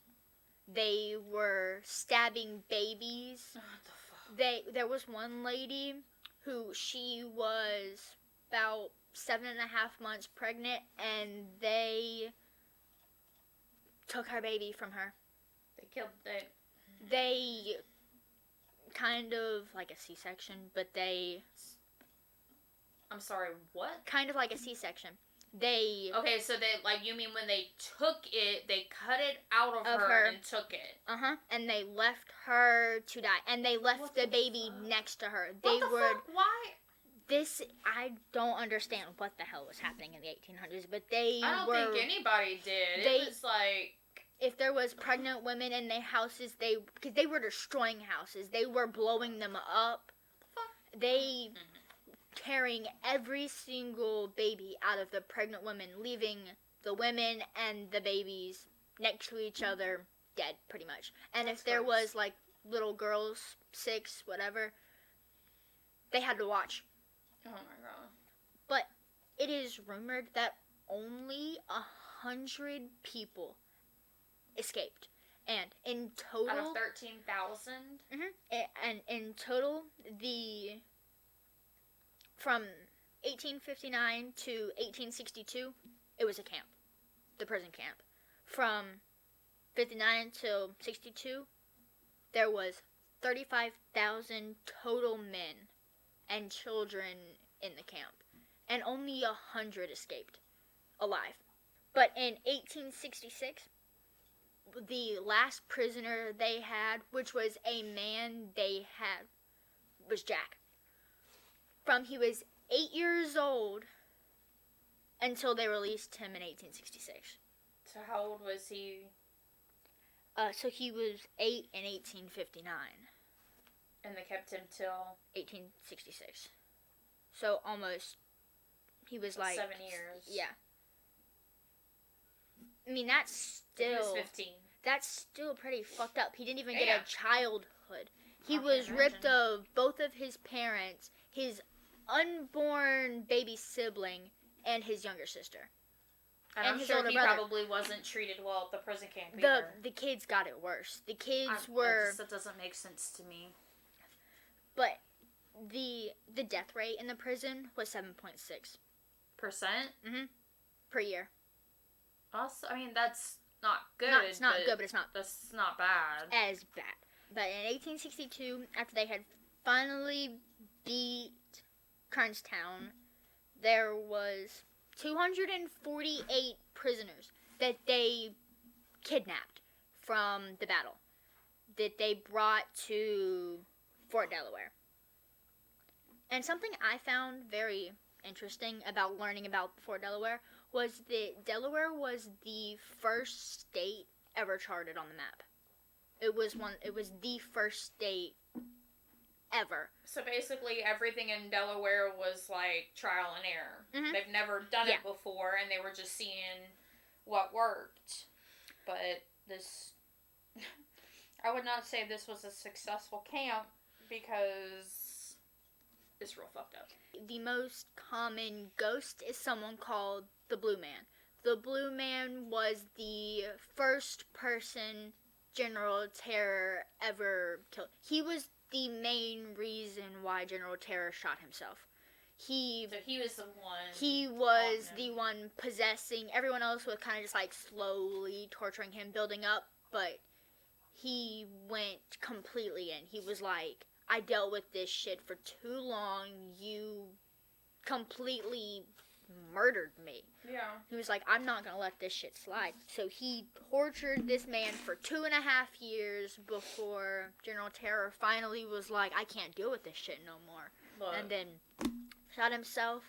S3: They were stabbing babies.
S1: What the fuck?
S3: There was one lady who she was about 7.5 months pregnant, and they took her baby from her.
S1: They killed it.
S3: They kind of like a C-section, but they...
S1: I'm sorry, what?
S3: Kind of like a C-section. They...
S1: Okay, so they, like, you mean when they took it, they cut it out of her and took it.
S3: Uh-huh. And they left her to die. And they left
S1: What
S3: the
S1: the
S3: baby
S1: fuck?
S3: next to her.
S1: What the fuck? Why?
S3: This, I don't understand what the hell was happening in the 1800s, but they
S1: I don't think anybody did. It was like...
S3: If there was pregnant women in their houses, because they were destroying houses. They were blowing them up. They carrying every single baby out of the pregnant women, leaving the women and the babies next to each other, dead, pretty much. And if there was, like, little girls, 6, whatever, they had to watch.
S1: Oh my god.
S3: But it is rumored that only 100 people escaped. And in total...
S1: Out of 13,000?
S3: And in total, from 1859 to 1862, it was a camp. The prison camp. From 59 till 62, there was 35,000 total men and children in the camp. And only 100 escaped alive. But in 1866, the last prisoner they had, which was a man they had, was Jack. From he was 8 years old until they released him in 1866.
S1: So how old was he?
S3: So he was 8 in 1859.
S1: And they kept him till?
S3: 1866. So almost, he was like...
S1: 7 years.
S3: Yeah. I mean, that's still...
S1: He was 15.
S3: That's still pretty fucked up. He didn't even get a childhood. He
S1: I
S3: was
S1: can
S3: ripped
S1: imagine.
S3: of both of his parents, his unborn baby sibling, and his younger sister.
S1: And I'm
S3: his
S1: sure
S3: older
S1: he
S3: brother.
S1: probably wasn't treated well at the prison camp either.
S3: The kids got it worse. The kids were...
S1: That doesn't make sense to me.
S3: But the death rate in the prison was 7.6%. Per year.
S1: Also, I mean, that's not good.
S3: It's not good, but it's not...
S1: That's not bad.
S3: As bad. But in 1862, after they had finally beat Kernstown, there was 248 prisoners that they kidnapped from the battle, that they brought to Fort Delaware. And something I found very interesting about learning about Fort Delaware was that Delaware was the first state ever charted on the map. It was the first state ever.
S1: So basically everything in Delaware was like trial and error.
S3: Mhm.
S1: They've never done it before and they were just seeing what worked. But this I would not say this was a successful camp because it's real fucked up.
S3: The most common ghost is someone called the Blue Man. The Blue Man was the first person General Terror ever killed. He was the main reason why General Terror shot himself.
S1: So he was the one.
S3: He was the one possessing. Everyone else was kind of just like slowly torturing him, building up, but he went completely in. He was like, I dealt with this shit for too long. You completely murdered me.
S1: Yeah.
S3: He was like, I'm not going to let this shit slide. So he tortured this man for 2.5 years before General Terror finally was like, I can't deal with this shit no more.
S1: Look.
S3: And then shot himself.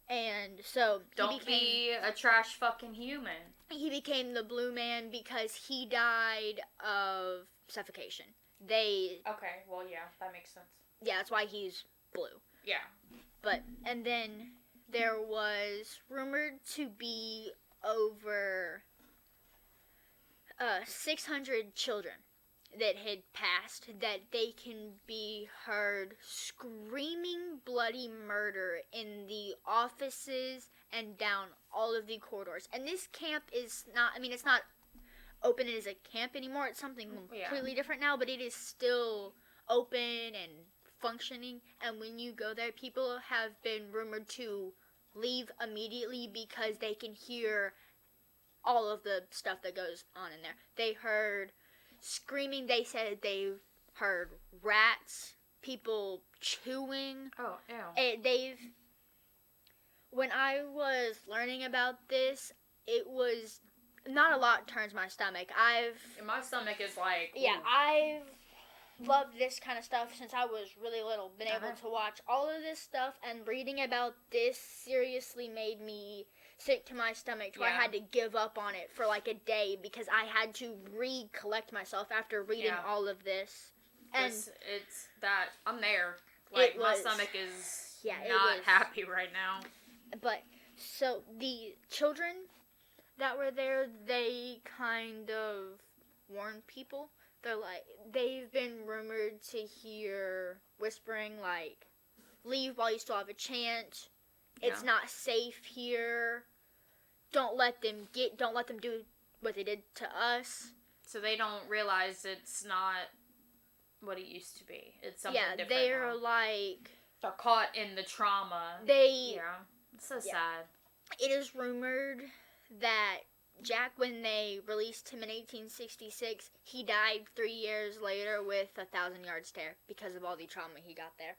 S3: And so
S1: Don't be a trash fucking human.
S3: he became the Blue Man because he died of suffocation.
S1: Okay, well, yeah, that makes sense.
S3: Yeah, that's why he's blue.
S1: Yeah.
S3: And then there was rumored to be over 600 children that had passed, that they can be heard screaming bloody murder in the offices and down all of the corridors. And this camp is not, it's not open as a camp anymore. It's something completely different now, but it is still open and functioning. And when you go there, people have been rumored to leave immediately because they can hear all of the stuff that goes on in there. They heard screaming. They said they heard rats, people chewing.
S1: Oh, ew.
S3: When I was learning about this, it was not a lot turns my stomach.
S1: My stomach is like,
S3: yeah,
S1: ooh.
S3: I've loved this kind of stuff since I was really little. Been able
S1: Uh-huh.
S3: to watch all of this stuff, and reading about this seriously made me sick to my stomach, where I had to give up on it for like a day because I had to recollect myself after reading all of this. And
S1: it's that I'm there. Like, my
S3: was-
S1: stomach is
S3: it
S1: not
S3: was-
S1: happy right now.
S3: But so the children that were there, they kind of warned people. They're like, they've been rumored to hear whispering like, leave while you still have a chance. It's not safe here. Don't let them do what they did to us.
S1: So they don't realize it's not what it used to be. It's something different
S3: they're
S1: now.
S3: like,
S1: They're caught in the trauma. It's so sad.
S3: It is rumored that Jack, when they released him in 1866, he died 3 years later with a 1,000-yard stare because of all the trauma he got there.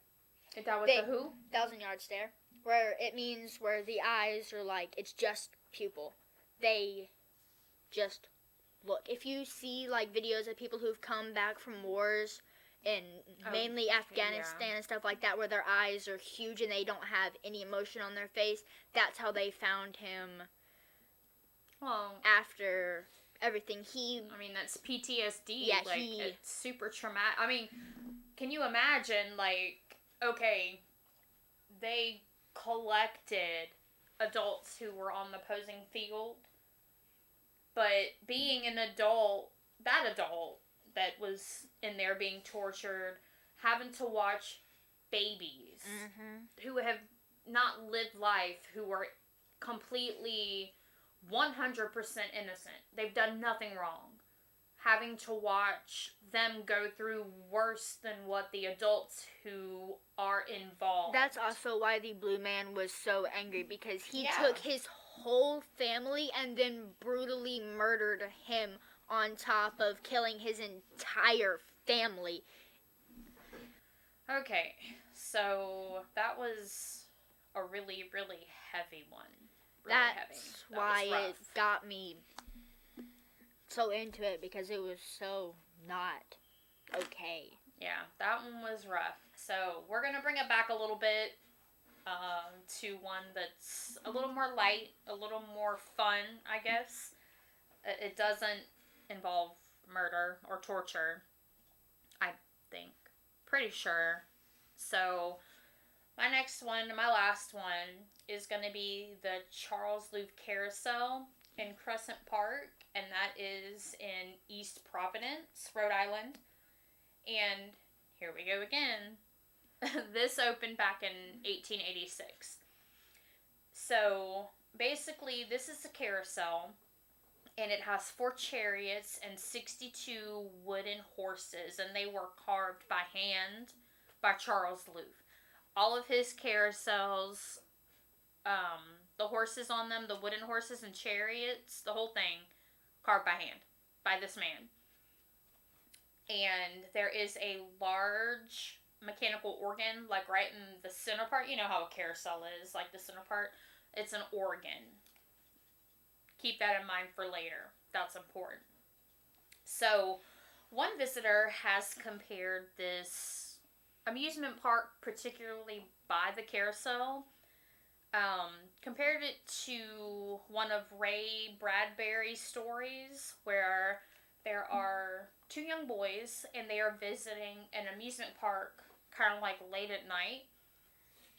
S1: It died with the who?
S3: 1,000-yard stare, where it means where the eyes are like, it's just pupil. They just look. If you see like videos of people who've come back from wars in mainly Afghanistan and stuff like that, where their eyes are huge and they don't have any emotion on their face, that's how they found him.
S1: Well,
S3: after everything,
S1: that's PTSD.
S3: Yeah,
S1: it's super traumatic. I mean, can you imagine, like, okay, they collected adults who were on the opposing field, but being an adult, that was in there being tortured, having to watch babies who have not lived life, who are completely 100% innocent. They've done nothing wrong. Having to watch them go through worse than what the adults who are involved.
S3: That's also why the Blue Man was so angry, because he took his whole family and then brutally murdered him on top of killing his entire family.
S1: Okay, so that was a really, really heavy one.
S3: That's why it got me so into it, because it was so not okay.
S1: Yeah, that one was rough. So we're going to bring it back a little bit to one that's a little more light, a little more fun, I guess. It doesn't involve murder or torture, I think. Pretty sure. So my next one, my last one, is going to be the Charles Louvre Carousel in Crescent Park, and that is in East Providence, Rhode Island. And here we go again. This opened back in 1886. So basically, this is a carousel, and it has 4 chariots and 62 wooden horses, and they were carved by hand by Charles Louvre. All of his carousels, the horses on them, the wooden horses and chariots, the whole thing, carved by hand by this man. And there is a large mechanical organ, like right in the center part. You know how a carousel is, like the center part. It's an organ. Keep that in mind for later. That's important. So, one visitor has compared this amusement park, particularly by the carousel, compared it to one of Ray Bradbury's stories, where there are 2 young boys and they are visiting an amusement park kind of like late at night,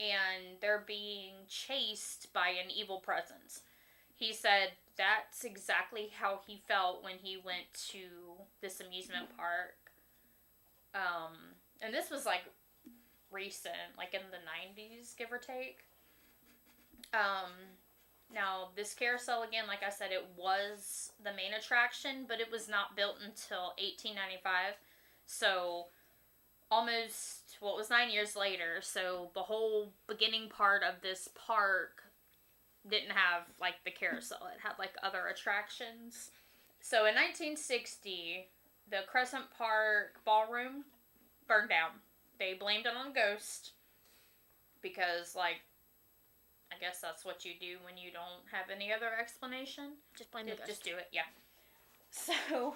S1: and they're being chased by an evil presence. He said that's exactly how he felt when he went to this amusement park. And this was like recent, like in the 90s, give or take. Now, this carousel, again, like I said, it was the main attraction, but it was not built until 1895. So, almost, well, it was 9 years later. So, the whole beginning part of this park didn't have, like, the carousel. It had, like, other attractions. So in 1960, the Crescent Park Ballroom burned down. They blamed it on a ghost because, like, I guess that's what you do when you don't have any other explanation.
S3: Just blame the ghost.
S1: Just do it, yeah. So,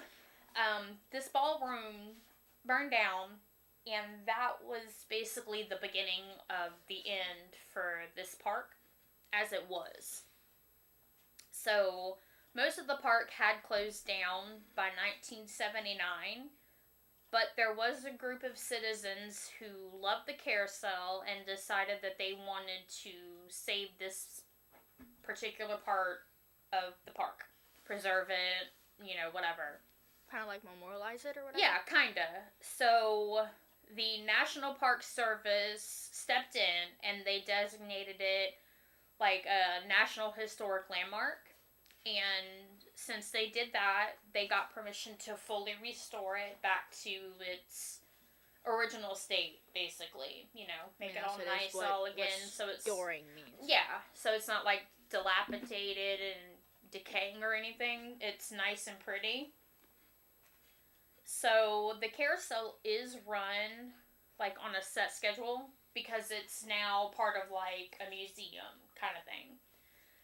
S1: this ballroom burned down, and that was basically the beginning of the end for this park as it was. So, most of the park had closed down by 1979, but there was a group of citizens who loved the carousel and decided that they wanted to save this particular part of the park. Preserve it, whatever.
S3: Kind of like memorialize it or whatever?
S1: Yeah, kinda. So, the National Park Service stepped in and they designated it like a National Historic Landmark. And since they did that, they got permission to fully restore it back to its original state, basically. Make it all nice all again. So it's
S3: restoring means.
S1: Yeah, so it's not like dilapidated and decaying or anything. It's nice and pretty. So the carousel is run like on a set schedule because it's now part of like a museum kind of thing.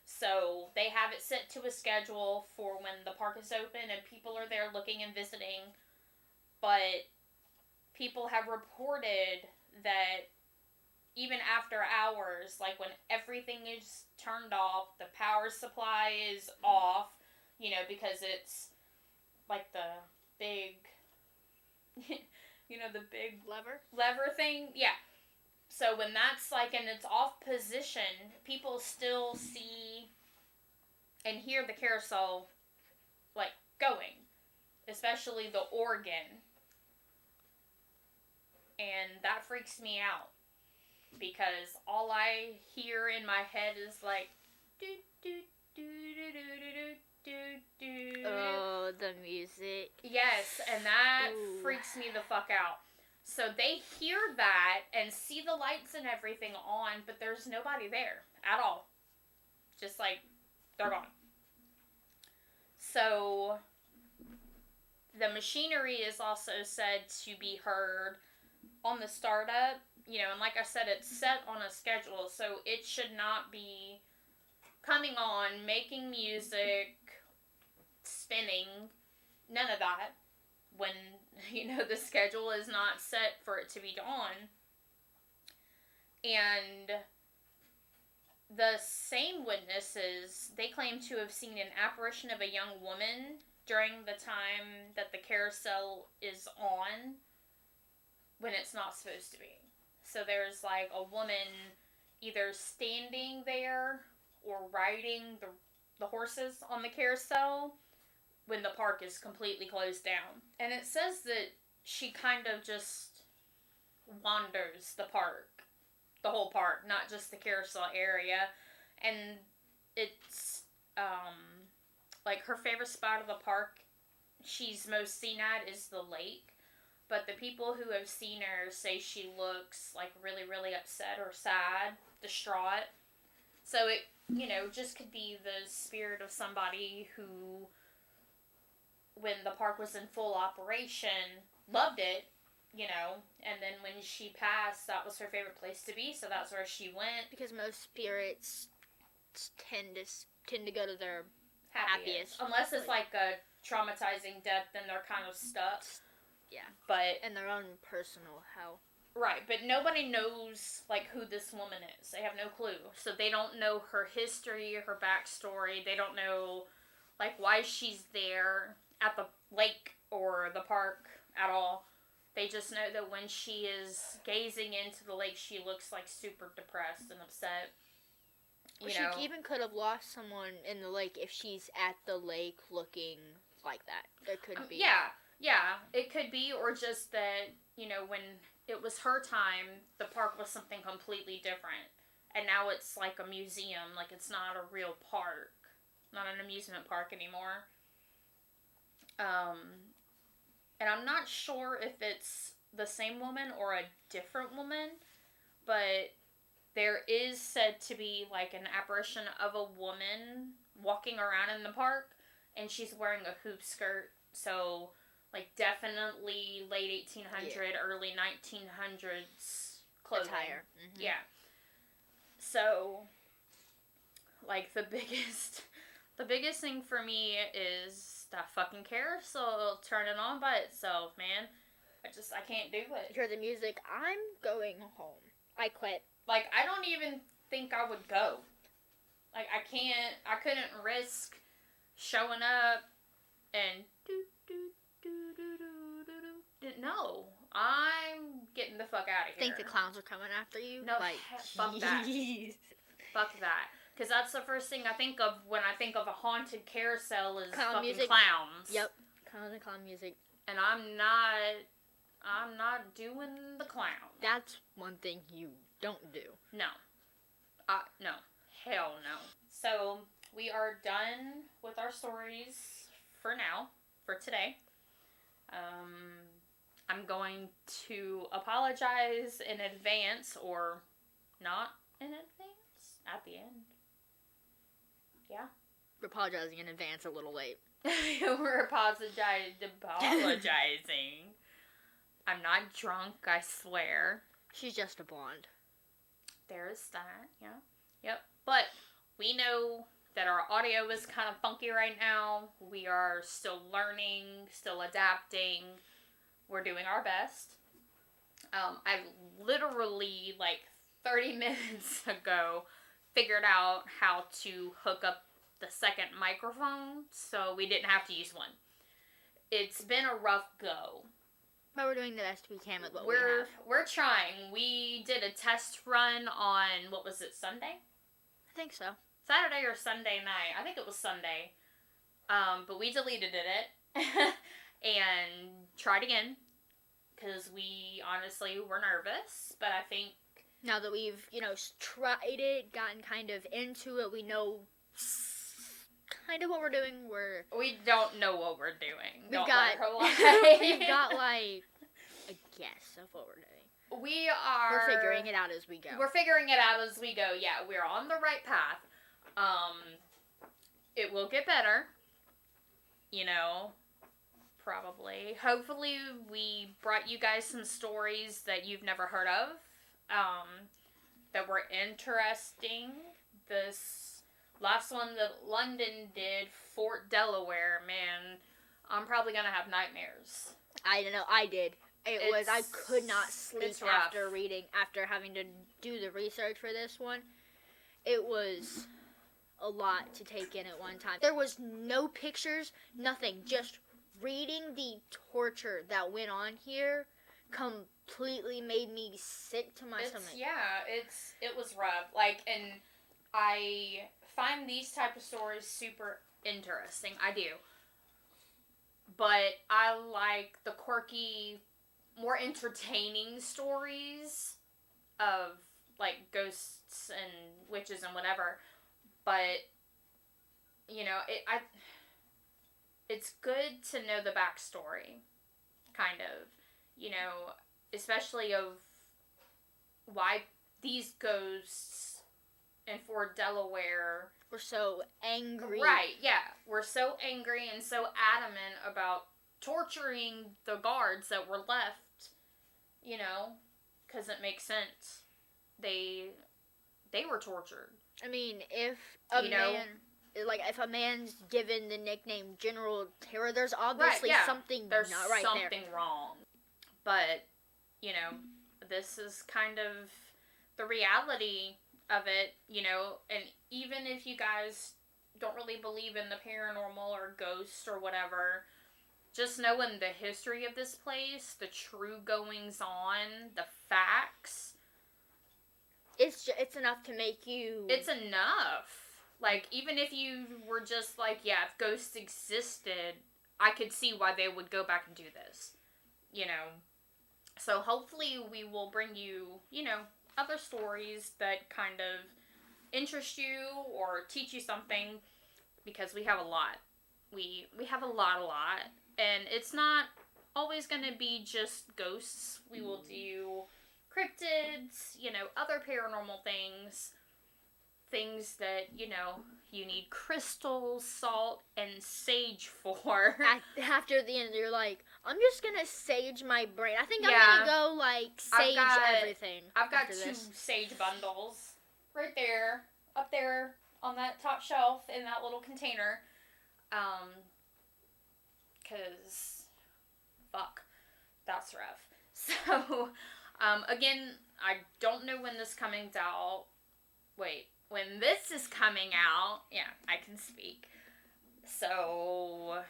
S1: So they have it set to a schedule for when the park is open and people are there looking and visiting. But people have reported that even after hours, like when everything is turned off, the power supply is off, because it's like the big, the big lever thing. Yeah. So when that's like in its off position, people still see and hear the carousel like going, especially the organ. And that freaks me out because all I hear in my head is like do do do do do do do do.
S3: Oh, the music.
S1: Yes, and that freaks me the fuck out. So they hear that and see the lights and everything on, but there's nobody there at all. Just like, they're gone. So, the machinery is also said to be heard on the startup, and like I said, it's set on a schedule, so it should not be coming on, making music, spinning, none of that. When, the schedule is not set for it to be on. And the same witnesses, they claim to have seen an apparition of a young woman during the time that the carousel is on when it's not supposed to be. So there's like a woman either standing there or riding the horses on the carousel when the park is completely closed down. And it says that she kind of just wanders the park. The whole park, not just the carousel area. And it's, like, her favorite spot of the park she's most seen at is the lake. But the people who have seen her say she looks, like, really, really upset or sad, distraught. So it, just could be the spirit of somebody who, when the park was in full operation, loved it, and then when she passed, that was her favorite place to be, so that's where she went.
S3: Because most spirits tend to go to their happiest.
S1: Unless it's like a traumatizing death, then they're kind of stuck.
S3: Yeah.
S1: But
S3: in their own personal hell.
S1: Right, but nobody knows, like, who this woman is. They have no clue. So they don't know her history, her backstory. They don't know, like, why she's there at the lake or the park at all. They just know that when she is gazing into the lake, she looks, like, super depressed and upset.
S3: She even could have lost someone in the lake if she's at the lake looking like that. There could be.
S1: Yeah, it could be, or just that, when it was her time, the park was something completely different. And now it's like a museum, like it's not a real park. Not an amusement park anymore. And I'm not sure if it's the same woman or a different woman, but there is said to be like an apparition of a woman walking around in the park, and she's wearing a hoop skirt. So, like, definitely late 1800, early 1900s clothing.
S3: Attire. Mm-hmm.
S1: Yeah. So, like, the biggest thing for me is that fucking carousel turning on by itself, man. I can't do it.
S3: You hear the music, I'm going home. I quit.
S1: Like, I don't even think I would go. Like, I couldn't risk showing up and no. I'm getting the fuck out of here.
S3: Think the clowns are coming after you?
S1: No, fuck that. Fuck that. Because that's the first thing I think of when I think of a haunted carousel is
S3: Clown
S1: fucking
S3: music.
S1: clowns.
S3: Yep. Clown music.
S1: And I'm not doing the clown.
S3: That's one thing you don't do.
S1: No. No. Hell no. So, we are done with our stories for now, for today. I'm going to apologize in advance, or not in advance, at the end. Yeah.
S3: We're apologizing in advance a little late.
S1: We're apologizing. I'm not drunk, I swear.
S3: She's just a blonde.
S1: There's that, yeah. Yep. But we know that our audio is kind of funky right now. We are still learning, still adapting. We're doing our best. I literally, like, 30 minutes ago, figured out how to hook up the second microphone, so we didn't have to use one. It's been a rough go.
S3: But we're doing the best we can with what we have.
S1: We're trying. We did a test run on, what was it, Sunday?
S3: I think so.
S1: Saturday or Sunday night. I think it was Sunday. But we deleted it and tried again because we honestly were nervous. But I think
S3: now that we've, tried it, gotten kind of into it, we know kind of what we're doing.
S1: We don't know what we're doing.
S3: We've got like a guess of what we're doing.
S1: We're
S3: figuring it out as we go.
S1: We're figuring it out as we go. Yeah, we're on the right path. It will get better. Probably. Hopefully we brought you guys some stories that you've never heard of. That were interesting. This last one that London did, Fort Delaware, man, I'm probably gonna have nightmares.
S3: I don't know, I did. I could not sleep after having to do the research for this one. It was a lot to take in at one time. There was no pictures, nothing, just reading the torture that went on here completely made me sick to my stomach.
S1: Yeah, it was rough. Like, and I find these type of stories super interesting. I do. But I like the quirky, more entertaining stories of, like, ghosts and witches and whatever. But, it's good to know the backstory, kind of. Especially of why these ghosts in Fort Delaware
S3: were so angry.
S1: Right, yeah. We're so angry and so adamant about torturing the guards that were left, because it makes sense. They were tortured.
S3: I mean, if a man's given the nickname General Terror, there's obviously something
S1: there's
S3: not right
S1: something
S3: there.
S1: wrong. But, this is kind of the reality of it, and even if you guys don't really believe in the paranormal or ghosts or whatever, just knowing the history of this place, the true goings on, the facts,
S3: it's enough to make you...
S1: It's enough. Like, even if you were just like, yeah, if ghosts existed, I could see why they would go back and do this. So hopefully we will bring you, other stories that kind of interest you or teach you something, because we have a lot. We have a lot. And it's not always going to be just ghosts. We will do cryptids, other paranormal things. Things that, you need crystals, salt, and sage for.
S3: After the end, you're like, I'm just gonna sage my brain. I think
S1: Yeah.
S3: I'm gonna go, like, sage everything.
S1: I've got
S3: after
S1: 2
S3: this.
S1: sage bundles right there, up there on that top shelf in that little container. Because, fuck, that's rough. So, again, I don't know when this coming out. Wait, when this is coming out, yeah, I can speak. So,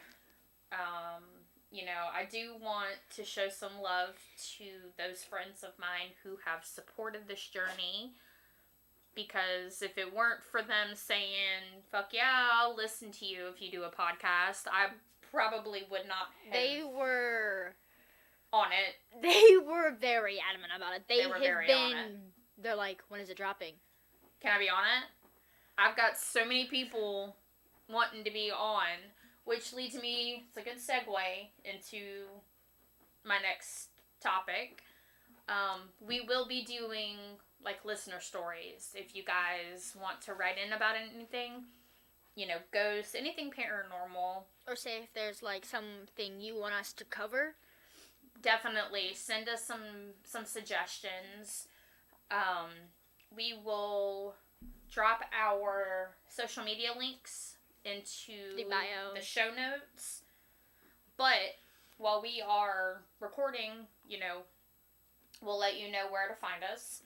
S1: I do want to show some love to those friends of mine who have supported this journey. Because if it weren't for them saying, fuck yeah, I'll listen to you if you do a podcast, I probably would not have
S3: They were
S1: on it.
S3: They were very adamant about it. They
S1: were
S3: have
S1: very
S3: been.
S1: on it.
S3: They're like, when is it dropping?
S1: Can I be on it? I've got so many people wanting to be on, which leads me, it's a good segue into my next topic. We will be doing, like, listener stories. If you guys want to write in about anything, ghosts, anything paranormal.
S3: Or say if there's, like, something you want us to cover.
S1: Definitely send us some suggestions. We will drop our social media links into
S3: the bio,
S1: the show notes. But while we are recording, we'll let you know where to find us.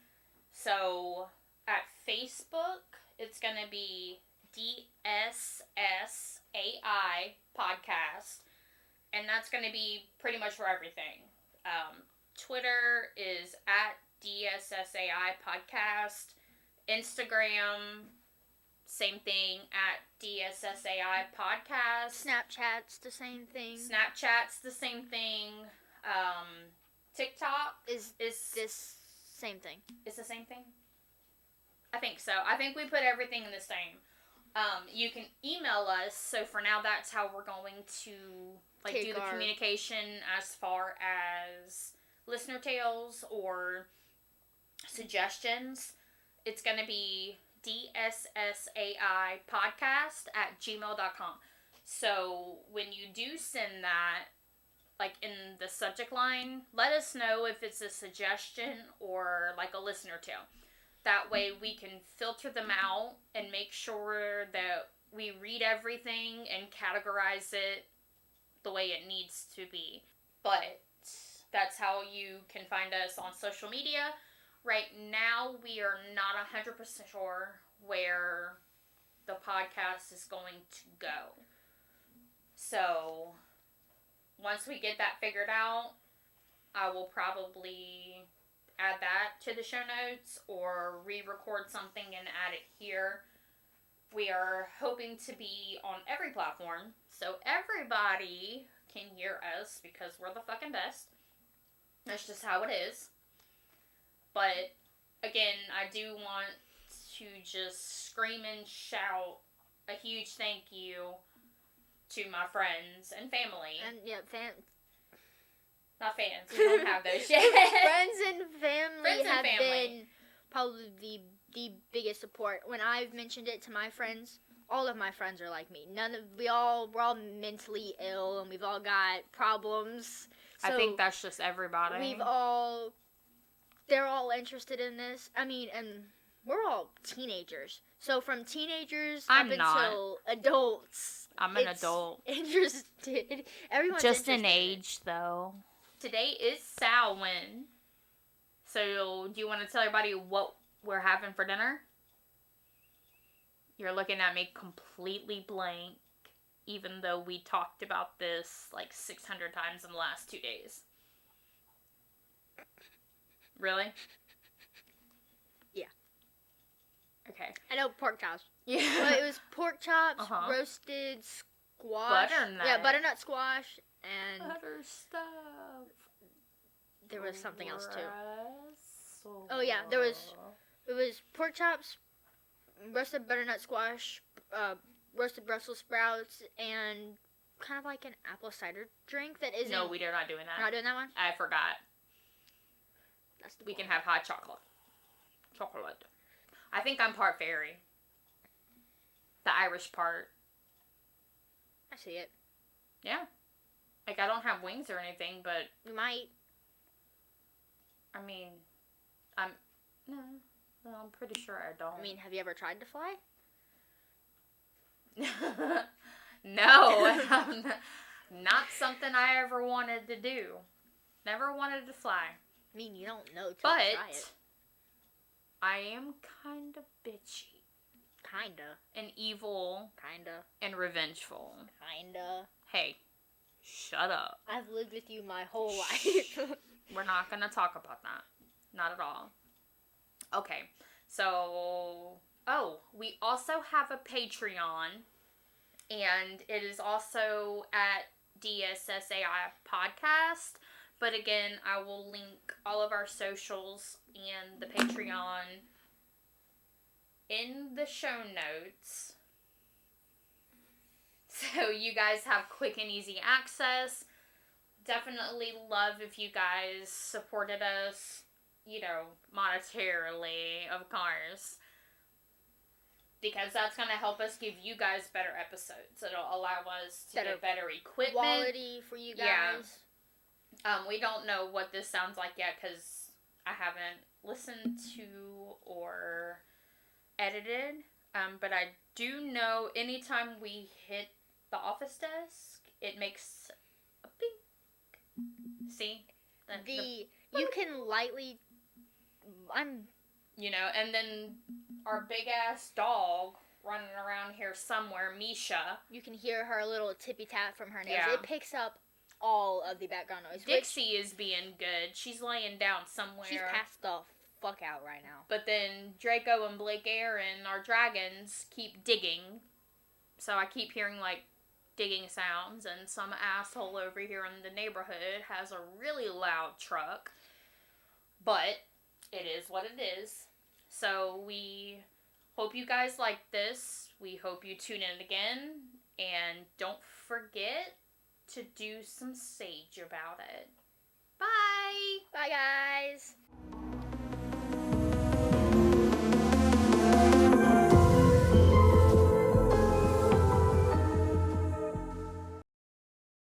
S1: So at Facebook, it's going to be DSSAI Podcast. And that's going to be pretty much for everything. Twitter is at DSSAI Podcast. Instagram, same thing, at DSSAI Podcast.
S3: Snapchat's the same thing. TikTok
S1: is
S3: this same thing.
S1: It's the same thing? I think so. I think we put everything in the same. You can email us, so for now that's how we're going to do the communication as far as listener tales or suggestions. It's going to be dssaipodcast@gmail.com. So when you do send that, in the subject line, let us know if it's a suggestion or a listener tale. That way we can filter them out and make sure that we read everything and categorize it the way it needs to be. But that's how you can find us on social media. Right now, we are not 100% sure where the podcast is going to go. So, once we get that figured out, I will probably add that to the show notes or re-record something and add it here. We are hoping to be on every platform, so everybody can hear us because we're the fucking best. That's just how it is. But, again, I do want to just scream and shout a huge thank you to my friends and family.
S3: And,
S1: Not fans. We don't have those yet.
S3: Friends and family have been probably the biggest support. When I've mentioned it to my friends, all of my friends are like me. We're all mentally ill and we've all got problems. So
S1: I think that's just everybody.
S3: They're all interested in this. I mean, and we're all teenagers. So from teenagers until adults.
S1: I'm an adult.
S3: Interested. Everyone's
S1: just
S3: interested.
S1: an age, though. Today is Samhain. So, do you want to tell everybody what we're having for dinner? You're looking at me completely blank, even though we talked about this 600 times in the last 2 days. Really?
S3: Yeah.
S1: Okay.
S3: I know pork chops.
S1: Yeah.
S3: Well, it was pork chops, roasted squash.
S1: Butternut.
S3: Yeah, butternut squash, and
S1: butter stuff.
S3: There was something else too. Oh yeah, it was pork chops, roasted butternut squash, roasted Brussels sprouts, and kind of like an apple cider drink that isn't.
S1: No, we are not doing that.
S3: We're not doing that one?
S1: I forgot.
S3: That's the
S1: We can
S3: point.
S1: have hot chocolate. Chocolate. I think I'm part fairy. The Irish part.
S3: I see it.
S1: Yeah. Like, I don't have wings or anything, but,
S3: You might.
S1: I mean, no, I'm pretty sure I don't.
S3: I mean, have you ever tried to fly?
S1: No, not something I ever wanted to do. Never wanted to fly.
S3: I mean, you don't know till
S1: But
S3: you try it.
S1: I am kind of bitchy
S3: Kinda.
S1: and evil
S3: Kinda.
S1: and revengeful.
S3: Kinda.
S1: Hey, shut up.
S3: I've lived with you my whole
S1: Shh.
S3: life.
S1: We're not going to talk about that. Not at all. Okay, so, we also have a Patreon, and it is also at DSSAI Podcast. But again, I will link all of our socials and the Patreon in the show notes. So you guys have quick and easy access. Definitely love if you guys supported us, monetarily, of course. Because that's going to help us give you guys better episodes. It'll allow us to get better equipment.
S3: Quality for you guys.
S1: Yeah. We don't know what this sounds like yet because I haven't listened to or edited. But I do know anytime we hit the office desk, it makes a ping. See?
S3: You can lightly...
S1: and then our big-ass dog running around here somewhere, Misha.
S3: You can hear her little tippy-tap from her nails.
S1: Yeah.
S3: It picks up all of the background noise.
S1: Dixie is being good. She's laying down somewhere.
S3: She's passed the fuck out right now.
S1: But then Draco and Blake Aaron, our dragons, keep digging. So I keep hearing, digging sounds. And some asshole over here in the neighborhood has a really loud truck. But it is what it is. So we hope you guys like this. We hope you tune in again. And don't forget to do some sage about it. Bye!
S3: Bye, guys!